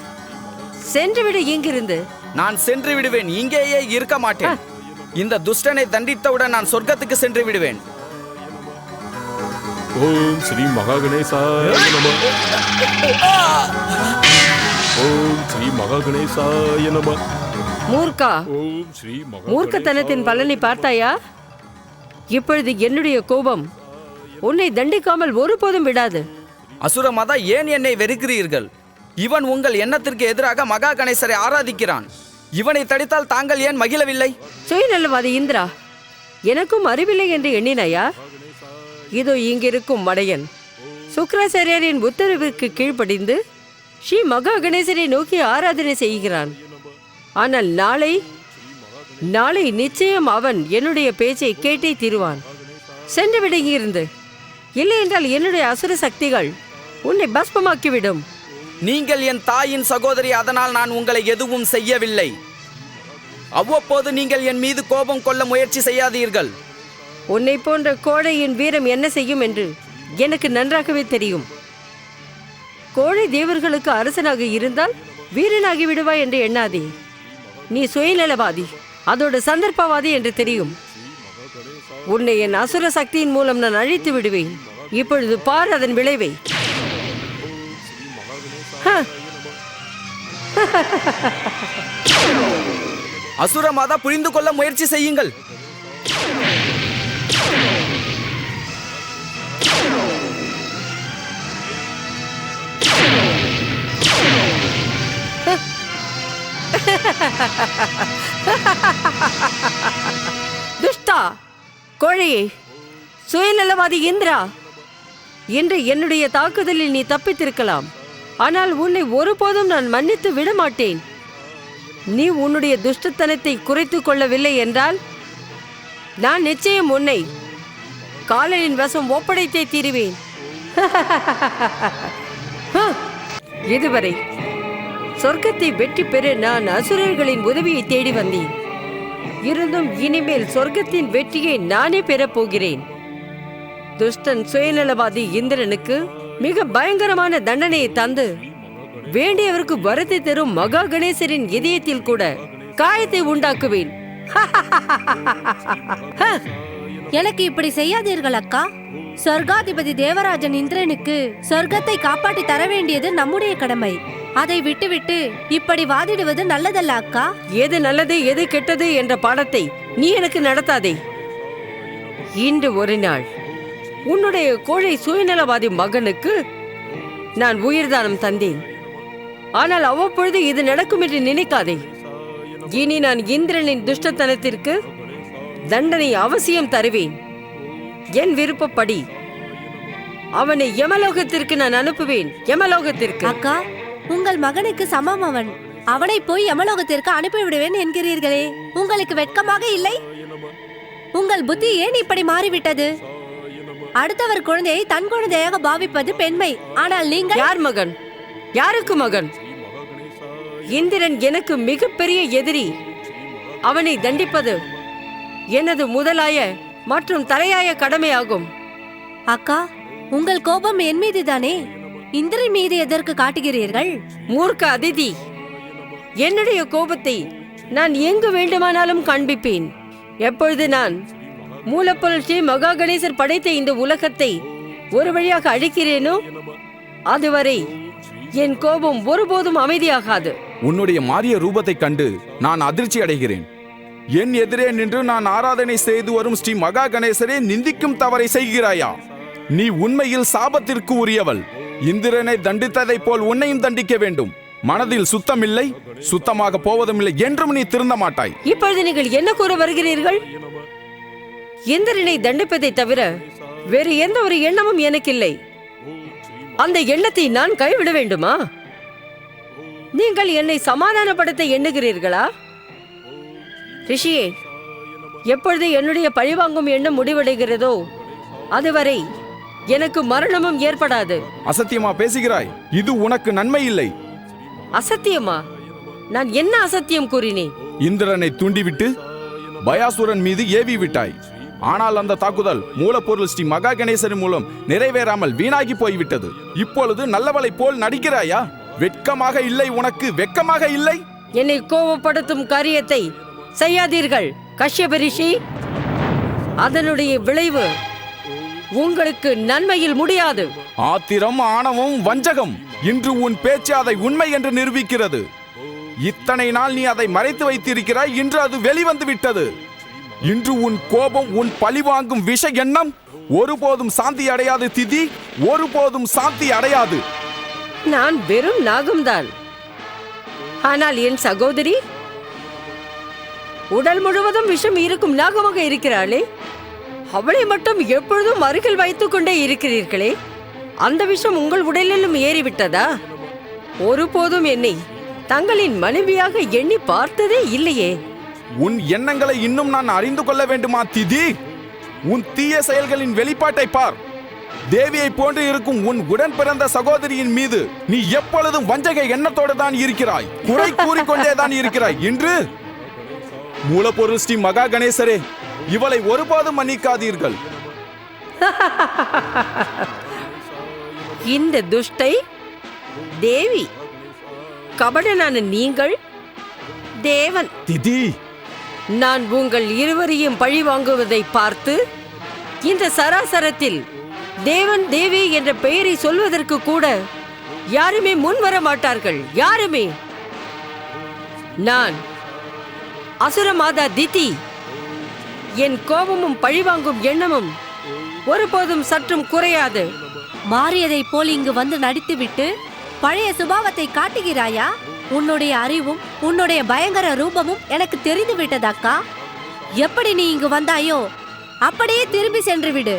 சென்று விடு இங்கிருந்து. நான் சென்று விடுவேன், இங்கேயே இருக்க மாட்டேன். இந்த துஷ்டனை தண்டித்தவுடன் நான் சொர்க்கத்துக்கு சென்று விடுவேன். ஓம் ஸ்ரீ மகா கணேசாய நம. ஓம் ஸ்ரீ மகா கணேசாய நம. மூர்க்கா, ஓம் ஸ்ரீ மகா மூர்க்கத்தனத்தின் பலனை பார்த்தாயா? இப்பொழுது என்னுடைய கோபம் உன்னை தண்டிக்காமல் ஒருபோதும் விடாது. அசுரமாதா, ஏன் என்னை வெறுக்கிறீர்கள்? இவன் உங்கள் எண்ணத்திற்கு எதிராக மகா கணேசரை ஆராதிக்கிறான். இவனை தடுத்தால் தாங்கள் ஏன் மகிழவில்லை? சுயநலவாதி இந்திரா, எனக்கும் அறிவில்லை என்று எண்ணினாயா? இதோ இங்கிருக்கும் மடையன் சுக்ராச்சாரியரின் உத்தரவிற்கு கீழ்ப்படிந்து ஸ்ரீ மகா கணேசரை நோக்கி ஆராதனை செய்கிறான். ஆனால் நாளை நிச்சயம் அவன் என்னுடைய பேச்சை கேட்டே தீருவான். சென்று விட இங்கிருந்து. இல்லை என்றால் என்னுடைய அசுர சக்திகள் உன்னை பஸ்மமாக்கிவிடும். நீங்கள் என் தாயின் சகோதரி, அதனால் நான் உங்களை எதுவும் செய்யவில்லை. அவ்வப்போது நீங்கள் என் மீது கோபம் கொள்ள முயற்சி செய்யாதீர்கள். உன்னை போன்ற கோழையின் வீரம் என்ன செய்யும் என்று எனக்கு நன்றாகவே தெரியும். கோழை தேவர்களுக்கு அரசனாக இருந்தால் வீரனாகி விடுவாய் என்று எண்ணாதே. நீ சுயநலவாதி, அதோட சந்தர்ப்பவாதி என்று தெரியும். உன்னை என் அசுர சக்தியின் மூலம் நான் அழித்து விடுவேன். இப்பொழுது பார் அதன் விளைவை. அசுரமாதா, புரிந்து கொள்ள முயற்சி செய்யுங்கள். துஷ்டா, கோழையே, சுயநலவாதி இந்திரா, இன்று என்னுடைய தாக்குதலில் நீ தப்பித்திருக்கலாம். ஆனால் உன்னை ஒருபோதும் நான் மன்னித்து விட மாட்டேன். நீ உன்னுடைய துஷ்டத்தனத்தை குறைத்து கொள்ளவில்லை என்றால் நான் நிச்சயம் உன்னை காலனின் வசம் ஒப்படைத்தே தீருவேன். இதுவரை சொர்க்கத்தை வெற்றி பெற நான் அசுரர்களின் உதவியை தேடி வந்தேன். இருந்தும் இனிமேல் சொர்க்கத்தின் வெற்றியை நானே பெறப் போகிறேன். துஷ்டன் சுயநலவாதி இந்திரனுக்கு மிக பயங்கரமான தண்டனையை தந்து வேண்டியவருக்கு வரத்தை தரும் மகா கணேசரின் இதயத்தில் கூட காயத்தை உண்டாக்குவேன். எனக்கு இப்படி செய்யாதீர்கள் அக்கா. சொர்க்காதிபதி தேவராஜன் இந்திரனுக்கு சொர்க்கத்தை காப்பாற்றி தர வேண்டியது நம்முடைய கடமை. அதை விட்டுவிட்டு இப்படி வாதிடுவது நல்லதல்ல அக்கா. எது நல்லது எது கெட்டது என்ற பாடத்தை நீ எனக்கு நடத்தாதே. இன்று ஒரு நாள் உன்னுடைய கோழை சுயநலவாதி மகனுக்கு நான் உயிர்தானம் தந்தேன். ஆனால் அவ்வப்பொழுது இது நடக்கும் என்று நினைக்காதே. இனி நான் இந்திரனின் துஷ்டத்தனத்திற்கு தண்டனை அவசியம் தருவேன். என் விருப்பப்படி அவனை யமலோகத்திற்கு நான் அனுப்புவேன். யமலோகத்திற்கு. அக்கா, உங்கள் மகனுக்கு சமம் அவன். அவனை போய் யமலோகத்திற்கு அனுப்பிவிடுவேன் என்கிறீர்களே, உங்களுக்கு வெட்கமாக இல்லை? உங்கள் புத்தி ஏன் இப்படி மாறிவிட்டது? அடுத்தவர் குழந்தையை தன் குழந்தையாக பாவிப்பது பெண்மை. ஆனால் நீங்கள் யார் மகன்? யாருக்கு மகன்? இந்திரன் எனக்கு மிகப்பெரிய எதிரி. அவனை தண்டிப்பது எனது முதலாய மற்றும் தலையாய கடமையாகும். அக்கா, உங்கள் கோபம் என் மீது தானே, இந்திரன் மீது எதற்கு காட்டுகிறீர்கள்? மூர்க்க அதிதி, என்னுடைய கோபத்தை நான் எங்கு வேண்டுமானாலும் காண்பிப்பேன். எப்பொழுது நான் மூலப்பொருள் ஸ்ரீ மகா கணேசர் படைத்த இந்த உலகத்தை ஒரு வழியாக அழிக்கிறேனோ அதுவரை என் கோபம் ஒருபோதும் அமைதியாகாது. உன்னுடைய மாறிய ரூபத்தை கண்டு நான் அதிர்ச்சி அடைகிறேன். என் எதிரே நின்று நான் ஆராதனை செய்து வரும் ஸ்ரீ மகா கணேசரே நிந்திக்கும் தவறை செய்கிறாயா? நீ உண்மையில் சாபத்திற்கு உரியவள். இந்திரனை தண்டித்ததைப் போல் உன்னையும் தண்டிக்க வேண்டும். மனதில் சுத்தமில்லை, சுத்தமாக போவதும் இல்லை என்றும் நீ திருந்த மாட்டாய். இப்பொழுது நீங்கள் என்ன கூற வருகிறீர்கள்? இந்திரனை தண்டிப்பதை தவிர வேறு எந்த ஒரு எண்ணமும் எனக்கு இல்லை. அந்த எண்ணத்தை நான் கைவிட வேண்டுமா? நீங்கள் என்னை சமாதானப்படுத்த எண்ணுகிறீர்களா? ரிஷியே, எப்பொழுது என்னுடைய பழிவாங்கும் எண்ணம் முடிவடைகிறதோ அதுவரை எனக்கு மரணமும் ஏற்படாது. அசத்தியமா பேசுகிறாய்? இது உனக்கு நன்மை இல்லை. அசத்தியமா? நான் என்ன அசத்தியம் கூறினேன்? இந்திரனை தூண்டிவிட்டு பயாசுரன் மீது ஏவி விட்டாய். ஆனால் அந்த தாக்குதல் மூலப்பொருள் ஸ்ரீ மகா கணேசரின் மூலம் நிறைவேறாமல் வீணாகி போய்விட்டது. இப்பொழுது நல்லவளை போல் நடிக்கிறாயா? வெட்கமாக இல்லை உனக்கு? வெட்கமாக இல்லை? என்னை கோபப்படுத்தும் காரியத்தை செய்யாதீர்கள் கஷ்யப ரிஷி. அதனுடைய விளைவு உங்களுக்கு நன்மையில் முடியாது. ஆத்திரம், ஆணவம், வஞ்சகம். இன்று உன் பேச்சு அதை உண்மை என்று நிரூபிக்கிறது. இத்தனை நாள் நீ அதை மறைத்து வைத்திருக்கிறாய். இன்று அது வெளிவந்து விட்டது. இன்று உன் கோபம், உன் பழிவாங்கும் விஷ எண்ணம் ஒருபோதும் சாந்தி அடையாது திதி, ஒருபோதும் சாந்தி அடையாது. நான் வெறும் நாகம்தான். ஆனால் என் சகோதரி உடல் முழுவதும் விஷம் இருக்கும் நாகமாக இருக்கிறாளே, அவளை மட்டும் எப்பொழுதும் அருகில் வைத்துக் கொண்டே இருக்கிறீர்களே. அந்த விஷம் உங்கள் உடலிலும் ஏறிவிட்டதா? ஒருபோதும் என்னை தங்களின் மனைவியாக எண்ணி பார்த்ததே இல்லையே. உன் எண்ணங்களை இன்னும் நான் அறிந்து கொள்ள வேண்டுமா திதி? உன் தீய செயல்களின் வெளிப்பாட்டை பார். தேவியை போன்று இருக்கும் உன் உடன் பிறந்த சகோதரியின் மீது நீ எப்பொழுதும் வஞ்சக எண்ணத்தோடு தான் இருக்கிறாய். குறை கூறிக்கொண்டேதான் இருக்கிறாய். இன்று மூலப்பொருள் ஸ்ரீ மகா கணேசரே, இவளை ஒருபோதும் மன்னிக்காதீர்கள். இந்த துஷ்டை தேவி, கபடனான நீங்கள் தேவன். திதி, நான் உங்கள் இருவரையும் பழி வாங்குவதை பார்த்து இந்த சராசரத்தில் தேவன் தேவி என்ற பெயரை சொல்வதற்கு கூட யாருமே முன் வர மாட்டார்கள். யாருமே. நான் அசுரமாதா திதி. என் கோபமும் பழிவாங்கும் எண்ணமும் ஒருபோதும் சற்றும் குறையாது. மாறியதைப் போல் இங்கு வந்து நடித்துவிட்டு பழைய சுபாவத்தை காட்டுகிறாயா? உன்னுடைய அறிவும் உன்னுடைய பயங்கர ரூபமும் எனக்கு தெரிந்து விட்டதாக்கா. எப்படி நீ இங்கு வந்தாயோ அப்படியே திரும்பி சென்று விடு.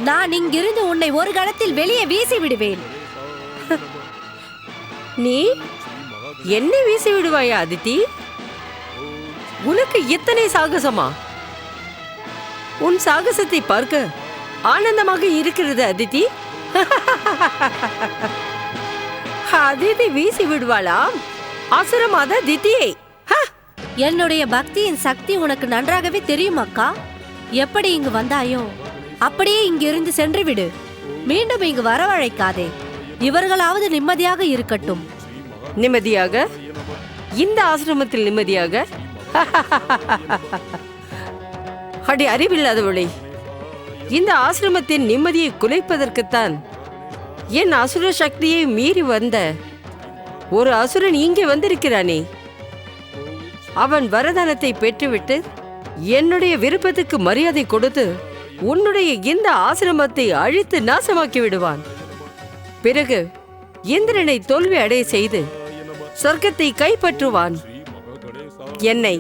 நான் இங்கிருந்து உன்னை ஒரு கணத்தில் வெளியே வீசி விடுவேன். நீ என்னை வீசி விடுவாயா அதித்தி? உனக்கு இத்தனை சாகசமா? உன் சாகசத்தை பார்க்க ஆனந்தமாக இருக்கிறது அதித்தி. அதித்தி வீசி விடுவாளாம் அசுரமாத தித்தியை. என்னுடைய பக்தியின் சக்தி உனக்கு நன்றாகவே தெரியும் அக்கா. எப்படி இங்கு வந்தாயோ அப்படியே இங்கிருந்து சென்று விடு. மீண்டும் இங்கு வரவழைக்காதே. இவர்களாவது நிம்மதியாக இருக்கட்டும். நிம்மதியாக? இந்த ஆசிரமத்தில் நிம்மதியாக? அடி அறிவில்லாதவளே, இந்த ஆசிரமத்தின் நிம்மதியை குலைப்பதற்குத்தான் என் அசுர சக்தியை மீறி வந்த ஒரு அசுரன் இங்கே வந்திருக்கிறானே. அவன் வரதானத்தை பெற்றுவிட்டு என்னுடைய விருப்பத்துக்கு மரியாதை கொடுத்து உன்னுடைய இந்த ஆசிரமத்தை அழித்து நாசமாக்கி விடுவான். பிறகு இந்திரனை தோல்வி அடைய செய்து சொர்க்கத்தை கைப்பற்றுவான். என்னை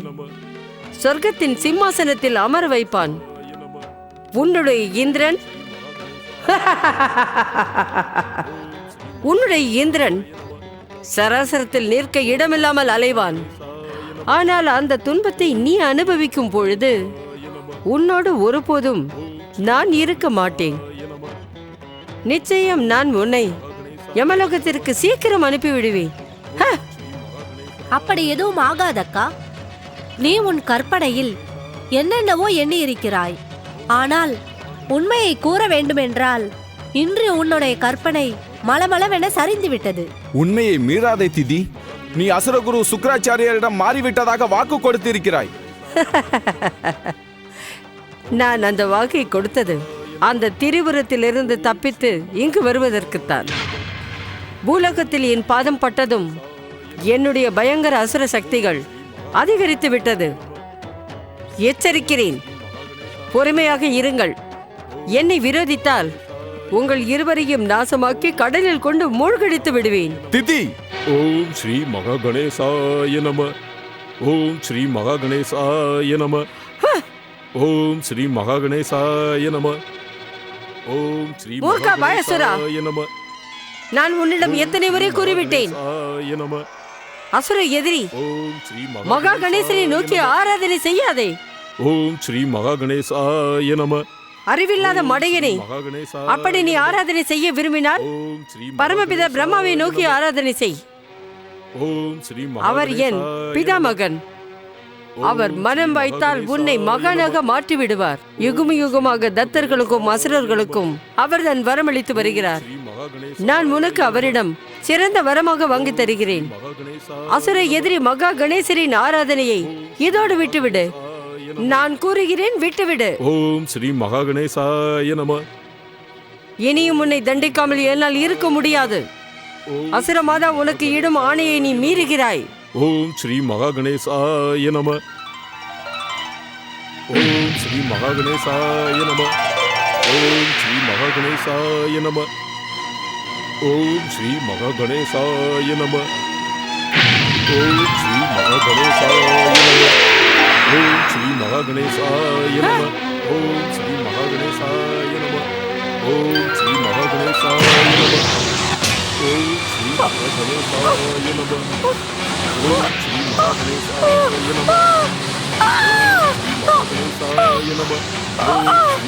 சொர்க்கத்தின் சிம்மாசனத்தில் அமர வைப்பான். உன்னுடைய இந்திரன் உன்னுடைய இந்திரன் சராசரத்தில் நிற்க இடமில்லாமல் அலைவான். ஆனால் அந்த துன்பத்தை நீ அனுபவிக்கும் பொழுது உன்னோடு ஒருபோதும் நான் இருக்க மாட்டேன். நிச்சயம் நான் உன்னை யமலோகத்திற்கு சீக்கிரம் அனுப்பிவிடுவேன். அப்படி எதுவும் ஆகாதக்கா. நீ உன் கற்பனையில் என்னென்னவோ எண்ணி இருக்கிறாய். ஆனால் உண்மையை கூற வேண்டுமென்றால் இன்று உன்னுடைய கற்பனை மலமளவென சரிந்து விட்டது. உண்மையை மீறாதே திதி. நீ அசுரகுரு சுக்ராச்சாரியரிடம் மாறிவிட்டதாக வாக்கு கொடுத்திருக்கிறாய். நான் அந்த வாக்கை கொடுத்தது அந்த திரிபுரத்திலிருந்து தப்பித்து இங்கு வருவதற்குத்தான். பூலோகத்தில் என் பாதம் பட்டதும் என்னுடைய பயங்கர அசுர சக்திகள் அதிகரித்து விட்டது. எச்சரிக்கிறேன், பொறுமையாக இருங்கள். என்னை விரோதித்தால் உங்கள் இருவரையும் நாசமாக்கி கடலில் கொண்டு மூழ்கடித்து விடுவேன். திதி, ஓம் ஸ்ரீ மகா கணேசாய நம. ஓம் ஸ்ரீ மகா கணேசாய நம. ஓம் ஸ்ரீ மகா கணேசாய நம. ஓம் ஸ்ரீ மூர்க்கா பயசுரா, நம. நான் உன்னிடம் எத்தனை முறை கூறிவிட்டேன், நம. அசுர எதிரி ஓம் ஸ்ரீ மகா கணேசனை நோக்கி ஆராதனை செய்யாதே. ஓம் ஸ்ரீ மகா கணேசாய நம. அறிவில்லாத மடையனே, மகா கணேசா. அப்படி நீ ஆராதனை செய்ய விரும்பினால் ஓம் ஸ்ரீ பரமபிதா பிரம்மாவை நோக்கி ஆராதனை செய். ஓம் ஸ்ரீ அவர் என் பிதாமகன். அவர் மனம் வைத்தால் உன்னை மகனாக மாற்றி விடுவார். யுகம் யுகமாக தத்தர்களுக்கும் அசுரர்களுக்கும் அவர் தன் வரமளித்து வருகிறார். நான் உனக்கு அவரிடம் சிறந்த வரமாக வாங்கி தருகிறேன். அசுர எதிரி மகா கணேசரின் ஆராதனையை இதோடு விட்டுவிடு. நான் கூறுகிறேன், விட்டுவிடு. ஓம் ஸ்ரீ மகா கணேசாய நம. இனியும் உன்னை தண்டிக்காமல் என்னால் இருக்க முடியாது. அசுர மாதா உனக்கு இடும் ஆணையை நீ மீறுகிறாய். ஓம் ஸ்ரீ மகா கணேசாய நம. ஓம் ஸ்ரீ மகா கணேசாய நம. ஓம் ஸ்ரீ மகா கணேசாய நம. ஓம் ஸ்ரீ மகா கணேசாய நம. ஓம் ஸ்ரீ மகா கணேசாய நம. ஓம் ஸ்ரீ மகா கணேசாய நம. ஓம் ஸ்ரீ மகா கணேசாய நம. ஓம் ஸ்ரீ மகா கணேசாய நம. ஓம் ஸ்ரீ மகா கணேசாய நம. ஓம் ஸ்ரீ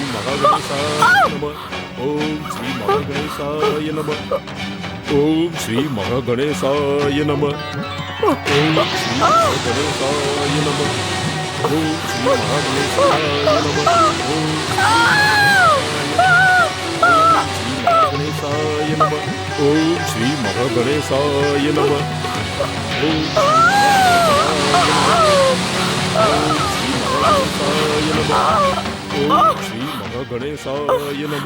மகா கணேசாய நம. ஓம் ஸ்ரீ மகா கணேசாய நம. ஓம் ஸ்ரீ மகா கணேசாய நம. ஓம் ஸ்ரீ மகா கணேசாய நம. ஓம் ஸ்ரீ மகா கணேசாய நம. ஓம் கணேசாய நம. ஓம் ஸ்ரீ மகா கணேசாய நம.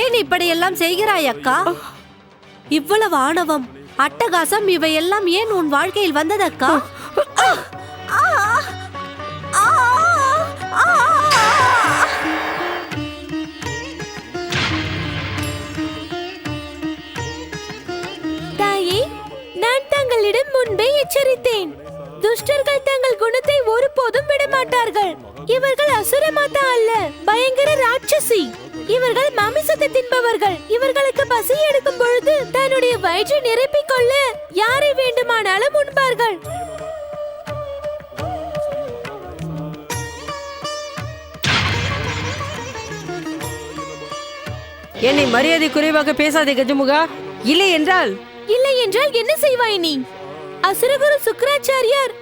ஏன் இப்படியெல்லாம் செய்கிறாய் அக்கா? இவ்வளவு ஆணவம், அட்டகாசம் இவையெல்லாம் ஏன் உன் வாழ்க்கையில் வந்ததக்கா? தாயே, நான் தங்களிடம் முன்பே எச்சரித்தேன். துஷ்டர்கள் தங்கள் குணத்தை ஒருபோதும் விடமாட்டார்கள். இவர்கள் அசுர மாதா அல்ல, பயங்கர ராட்சசி. இவர்கள் மாமிசத்தை தின்பவர்கள். இவர்களுக்கு பசி எடுக்கும் பொழுது தன்னுடைய வயிற்றை நிரப்பிக் கொள்ள யாரை வேண்டுமானாலும் உண்பார்கள். என்னை மரியாதை குறைவாக பேசாதே கஜமுகா. இல்லை என்றால் என்ன செய்வாய் நீ? அசுரகுரு சுக்ராச்சாரியார்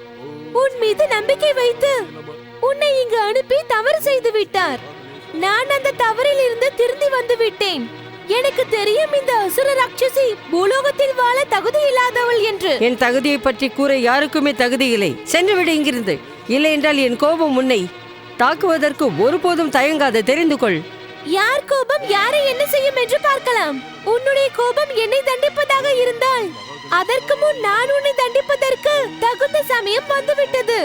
உன் மீது நம்பிக்கை வைத்து உன்னை இங்கு அனுப்பி தவறு செய்து விட்டார். நான் அந்த தவறில் இருந்து திருந்தி வந்து விட்டேன். எனக்கு தெரியும் இந்த அசுர ராட்சசி பூலோகத்தில் வாழ தகுதி இல்லாதவள் என்று. என் தகுதியை பற்றி கூற யாருக்குமே தகுதி இல்லை. சென்று விடு இங்கிருந்து. இல்லை என்றால் என் கோபம் உன்னை தாக்குவதற்கு ஒருபோதும் தயங்காது, தெரிந்து கொள். யார் கோபம் யாரை என்ன செய்யும் என்று பார்க்கலாம். உன்னுடைய கோபம் என்னை தண்டிப்பதாக இருந்தால் அதற்கு முன் நான் உன்னை தண்டிப்பதற்கு தகுந்த சமயம் வந்துவிட்டது.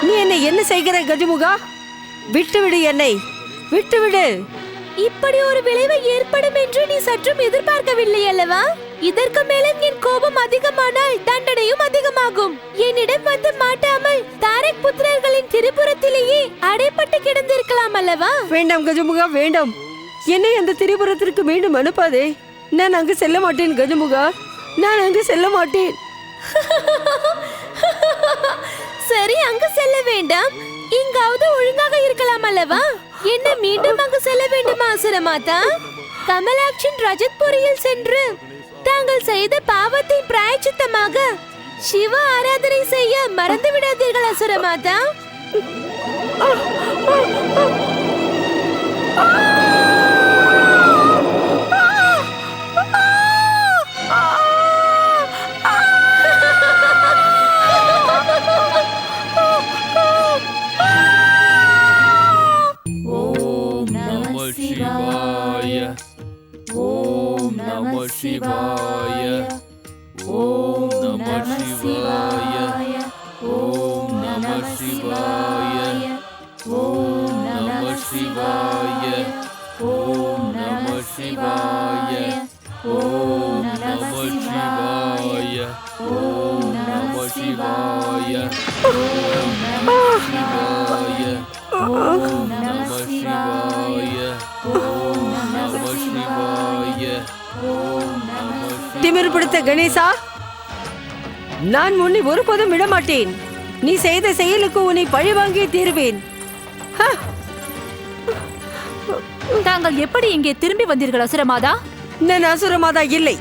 நீ என்னை என்ன செய்கிறாய் கஜமுகா? விட்டுவிடு, என்னை விட்டுவிடு. இப்படி ஒரு விளைவு ஏற்படும் என்று நீ சற்றும் எதிர்பார்க்கவில்லை அல்லவா? இதற்கு மேலும் என் கோபம் அதிகமானால் தண்டனையும் அதிகமாகும். என்னிடம் வந்து மாட்டாமல் தாரக் புத்திரர்களின் திரிபுரத்திலேயே அடைப்பட்டு கிடந்திருக்கலாம் அல்லவா? வேண்டாம் கஜமுகா, வேண்டாம். என்னை அந்த திரிபுரத்திற்கு மீண்டும் அனுப்பாதே. நான் அங்கு செல்ல மாட்டேன் கஜமுகா, நான் அங்கு செல்ல மாட்டேன். சரி, அங்கு செல்ல வேண்டாம். இங்காவது ஒழுங்காக இருக்கலாம் அல்லவா? என்ன மீண்டும் அங்கு செல்ல வேண்டுமா அசுரமாதா? கமலாட்சின் ரஜத்புரியில் சென்று தாங்கள் செய்த பாவத்தின் பிராயச்சித்தமாக சிவ ஆராதனை செய்ய மறந்து விடாதீர்கள் அசுரமாதா. ஓம் நம சிவாய. ஓம் நம சிவாய. ஓம் நம சிவாய. ஓம் நம சிவாய. ஓம் நம சிவாய. ஓம் நம சிவாய. ஓம் நம சிவாய. ஓம் நம சிவாய. ஓம் நம சிவாய. ஓம் நம சிவாய. ஓம் நம சிவாய. ஓம் நம திமிர் பிடித்த கணேசா, நான் உன்னை ஒருபோதும் விடமாட்டேன். நீ செய்த செயலுக்கு உன்னை பழிவாங்கியே தீருவேன். தாங்கள் எப்படி இங்கே திரும்பி வந்தீர்கள் அசுரமாதா? நான் அசுரமாதா இல்லை.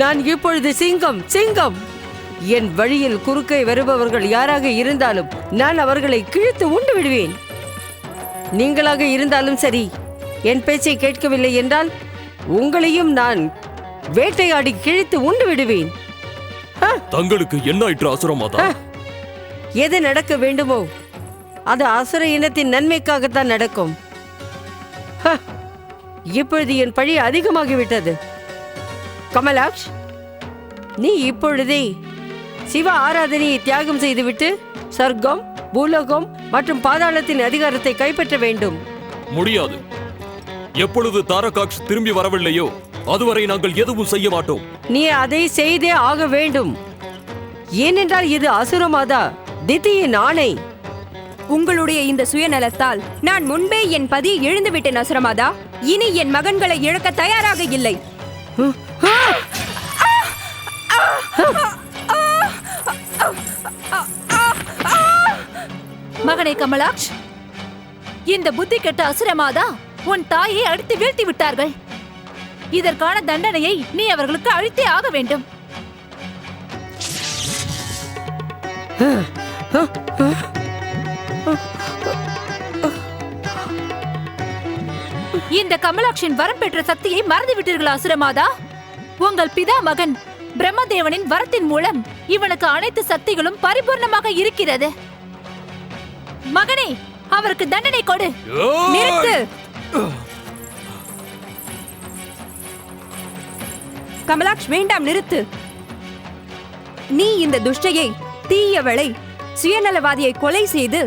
நான் இப்பொழுது சிங்கம். சிங்கம். என் வழியில் குறுக்கே வருபவர்கள் யாராக இருந்தாலும் நான் அவர்களை கிழித்து உண்டு விடுவேன். நீங்களாக இருந்தாலும் சரி, என் பேச்சை கேட்கவில்லை என்றால் உங்களையும் நான் வேட்டையாடி கிழித்து உண்டு விடுவேன். தங்களுக்கு என்ன ஆயிற்று அசுரமாதா? எது நடக்க வேண்டுமோ அது அசுர இனத்தின் நன்மைக்காகத்தான் நடக்கும். இப்பொழுது என் பழி அதிகமாகிவிட்டது. கமலாக்ஷ், நீ இப்பொழுதே சிவ ஆராதனையை தியாகம் செய்துவிட்டு சொர்க்கம், பூலோகம் மற்றும் பாதாளத்தின் அதிகாரத்தை கைப்பற்ற வேண்டும். முடியாது. எப்பொழுது தாரகாக்ஷ் திரும்பி வரவில்லையோ அதுவரை நாங்கள் எதுவும் செய்ய மாட்டோம். நீ அதை செய்தே ஆக வேண்டும். ஏனென்றால் இது அசுரமாதா திதியின் ஆணை. உங்களுடைய இந்த சுயநலத்தால் நான் முன்பே என் பதியை இழந்து விட்டேன் அசுரமாதா. இனி என் மகன்களை இழக்க தயாராக இல்லை. மகனே கமலாக்ஷ், இந்த புத்தி கெட்ட அசுரமாதா உன் தாயை அடித்து வீழ்த்தி விட்டார்கள். இதற்கான தண்டனையை நீ அவர்களுக்கு அழித்தே ஆக வேண்டும். இந்த கமலாக்ஷின் வரம் பெற்ற சக்தியை மறந்து விட்டீர்களா அசுரமாதா? உங்கள் பிதா மகன் பிரம்மதேவனின் வரத்தின் மூலம் இவனுக்கு அனைத்து சக்திகளும் பரிபூர்ணமாக இருக்கிறது. மகனே, அவருக்கு தண்டனை கொடு. நிறுத்து. கமலாக்ஷ், வேண்டாம், நிறுத்து. நீ இந்த துஷ்டையை, தீயவளை, சுயநலவாதியை கொலை செய்து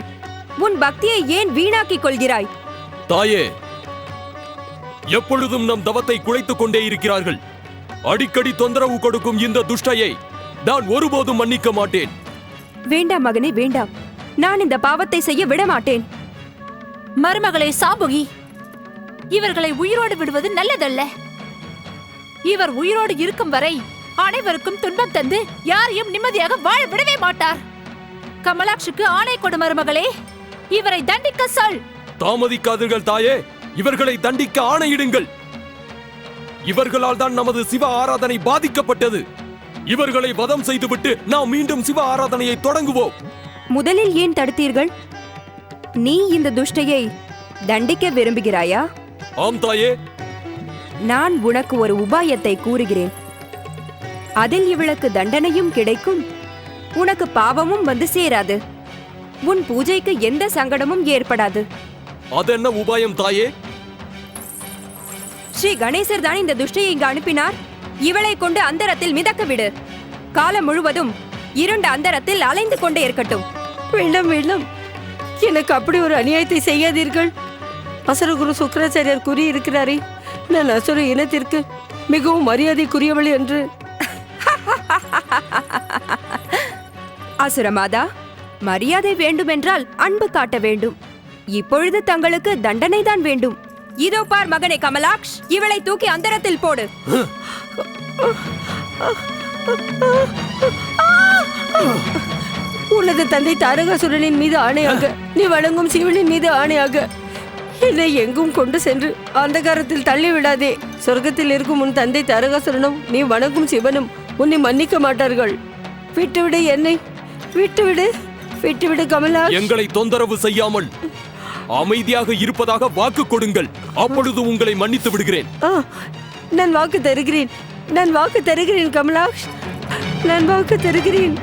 உன் பக்தியை ஏன் வீணாக்கிக் கொள்கிறாய்? தாயே, எப்பொழுதும் நம் தவத்தை குலைத்துக் கொண்டே இருக்கிறார்கள். அடிக்கடி தொந்தரவு கொடுக்கும் இந்த துஷ்டையை நான் ஒருபோதும் மன்னிக்க மாட்டேன். வேண்டாம் மகனே, வேண்டாம். நான் இந்த பாவத்தை செய்ய விட மாட்டேன். மருமகளே சாம்புகி, இவர்களை உயிரோடு விடுவது நல்லதல்ல. இவர் உயிரோடு இருக்கும் வரை அனைவருக்கும் துன்பம் தந்து யாரையும் நிம்மதியாக வாழ விடவே மாட்டார். கமலாக்ஷுக்கு ஆணை கொடு மருமகளே, இவரை தண்டிக்க சொல். தாமதிக்காதீர்கள் தாயே, இவர்களை தண்டிக்க ஆணையிடுங்கள். இவர்களால் தான் நமது சிவ ஆராதனை பாதிக்கப்பட்டது. இவர்களை வதம் செய்துவிட்டு நாம் மீண்டும் சிவ ஆராதனையை தொடங்குவோம். முதலில் ஏன் தடுத்தீர்கள்? நீ இந்த துஷ்டையை தண்டிக்க விரும்புகிறாயா? ஆம் தாயே. நான் உனக்கு ஒரு உபாயத்தை கூறுகிறேன். அதில் இவளுக்கு தண்டனையும் கிடைக்கும், உனக்கு பாவமும் வந்து சேராது, உன் பூஜைக்கு எந்த சங்கடமும் ஏற்படாது. அதென்ன உபாயம் தாயே? ஸ்ரீ கணேசர் தான் இந்த துஷ்டையை இங்கு அனுப்பினார். இவளை கொண்டு அந்தரத்தில் மிதக்க விடு. காலம் முழுவதும் இருண்ட அந்தரத்தில் அலைந்து கொண்டே இருக்கட்டும். வேண்டாம், வேண்டாம். எனக்கு அப்படி ஒரு அநியாயத்தை செய்யாதீர்கள். அசுரகுரு சுக்கராச்சாரியார் கூறியிருக்கிறாரே, நான் அசுர இனத்திற்கு மிகவும் மரியாதைக்குரியவள் என்று. அசுரமாதா, மரியாதை வேண்டுமென்றால் அன்பு காட்ட வேண்டும். இப்பொழுது தங்களுக்கு தண்டனை தான் வேண்டும். இதோ பார் மகனே கமலாக்ஷ், இவளை தூக்கி அந்தரத்தில் போடு. உனது தந்தை தாரகாசுரனின் மீது ஆணையாக, நீ வணங்கும் சிவனின் மீது ஆணையாக, என்னை எங்கும் கொண்டு சென்று அந்தகாரத்தில் தள்ளி விடாதே. சொர்க்கத்தில் இருக்கும் உன் தந்தை தாரகாசுரனும் நீ வணங்கும் சிவனும் உன்னை மன்னிக்க மாட்டார்கள். விட்டுவிடு என்னை, விட்டுவிடு, விட்டுவிடு கமலாக்ஷ். எங்களை தொந்தரவு செய்யாமல் அமைதியாக இருப்பதாக வாக்கு கொடுங்கள். அப்பொழுது உங்களை மன்னித்து விடுகிறேன். நான் வாக்கு தருகிறேன். நான் வாக்கு தருகிறேன் கமலாக்ஷ். நான் வாக்கு தருகிறேன்.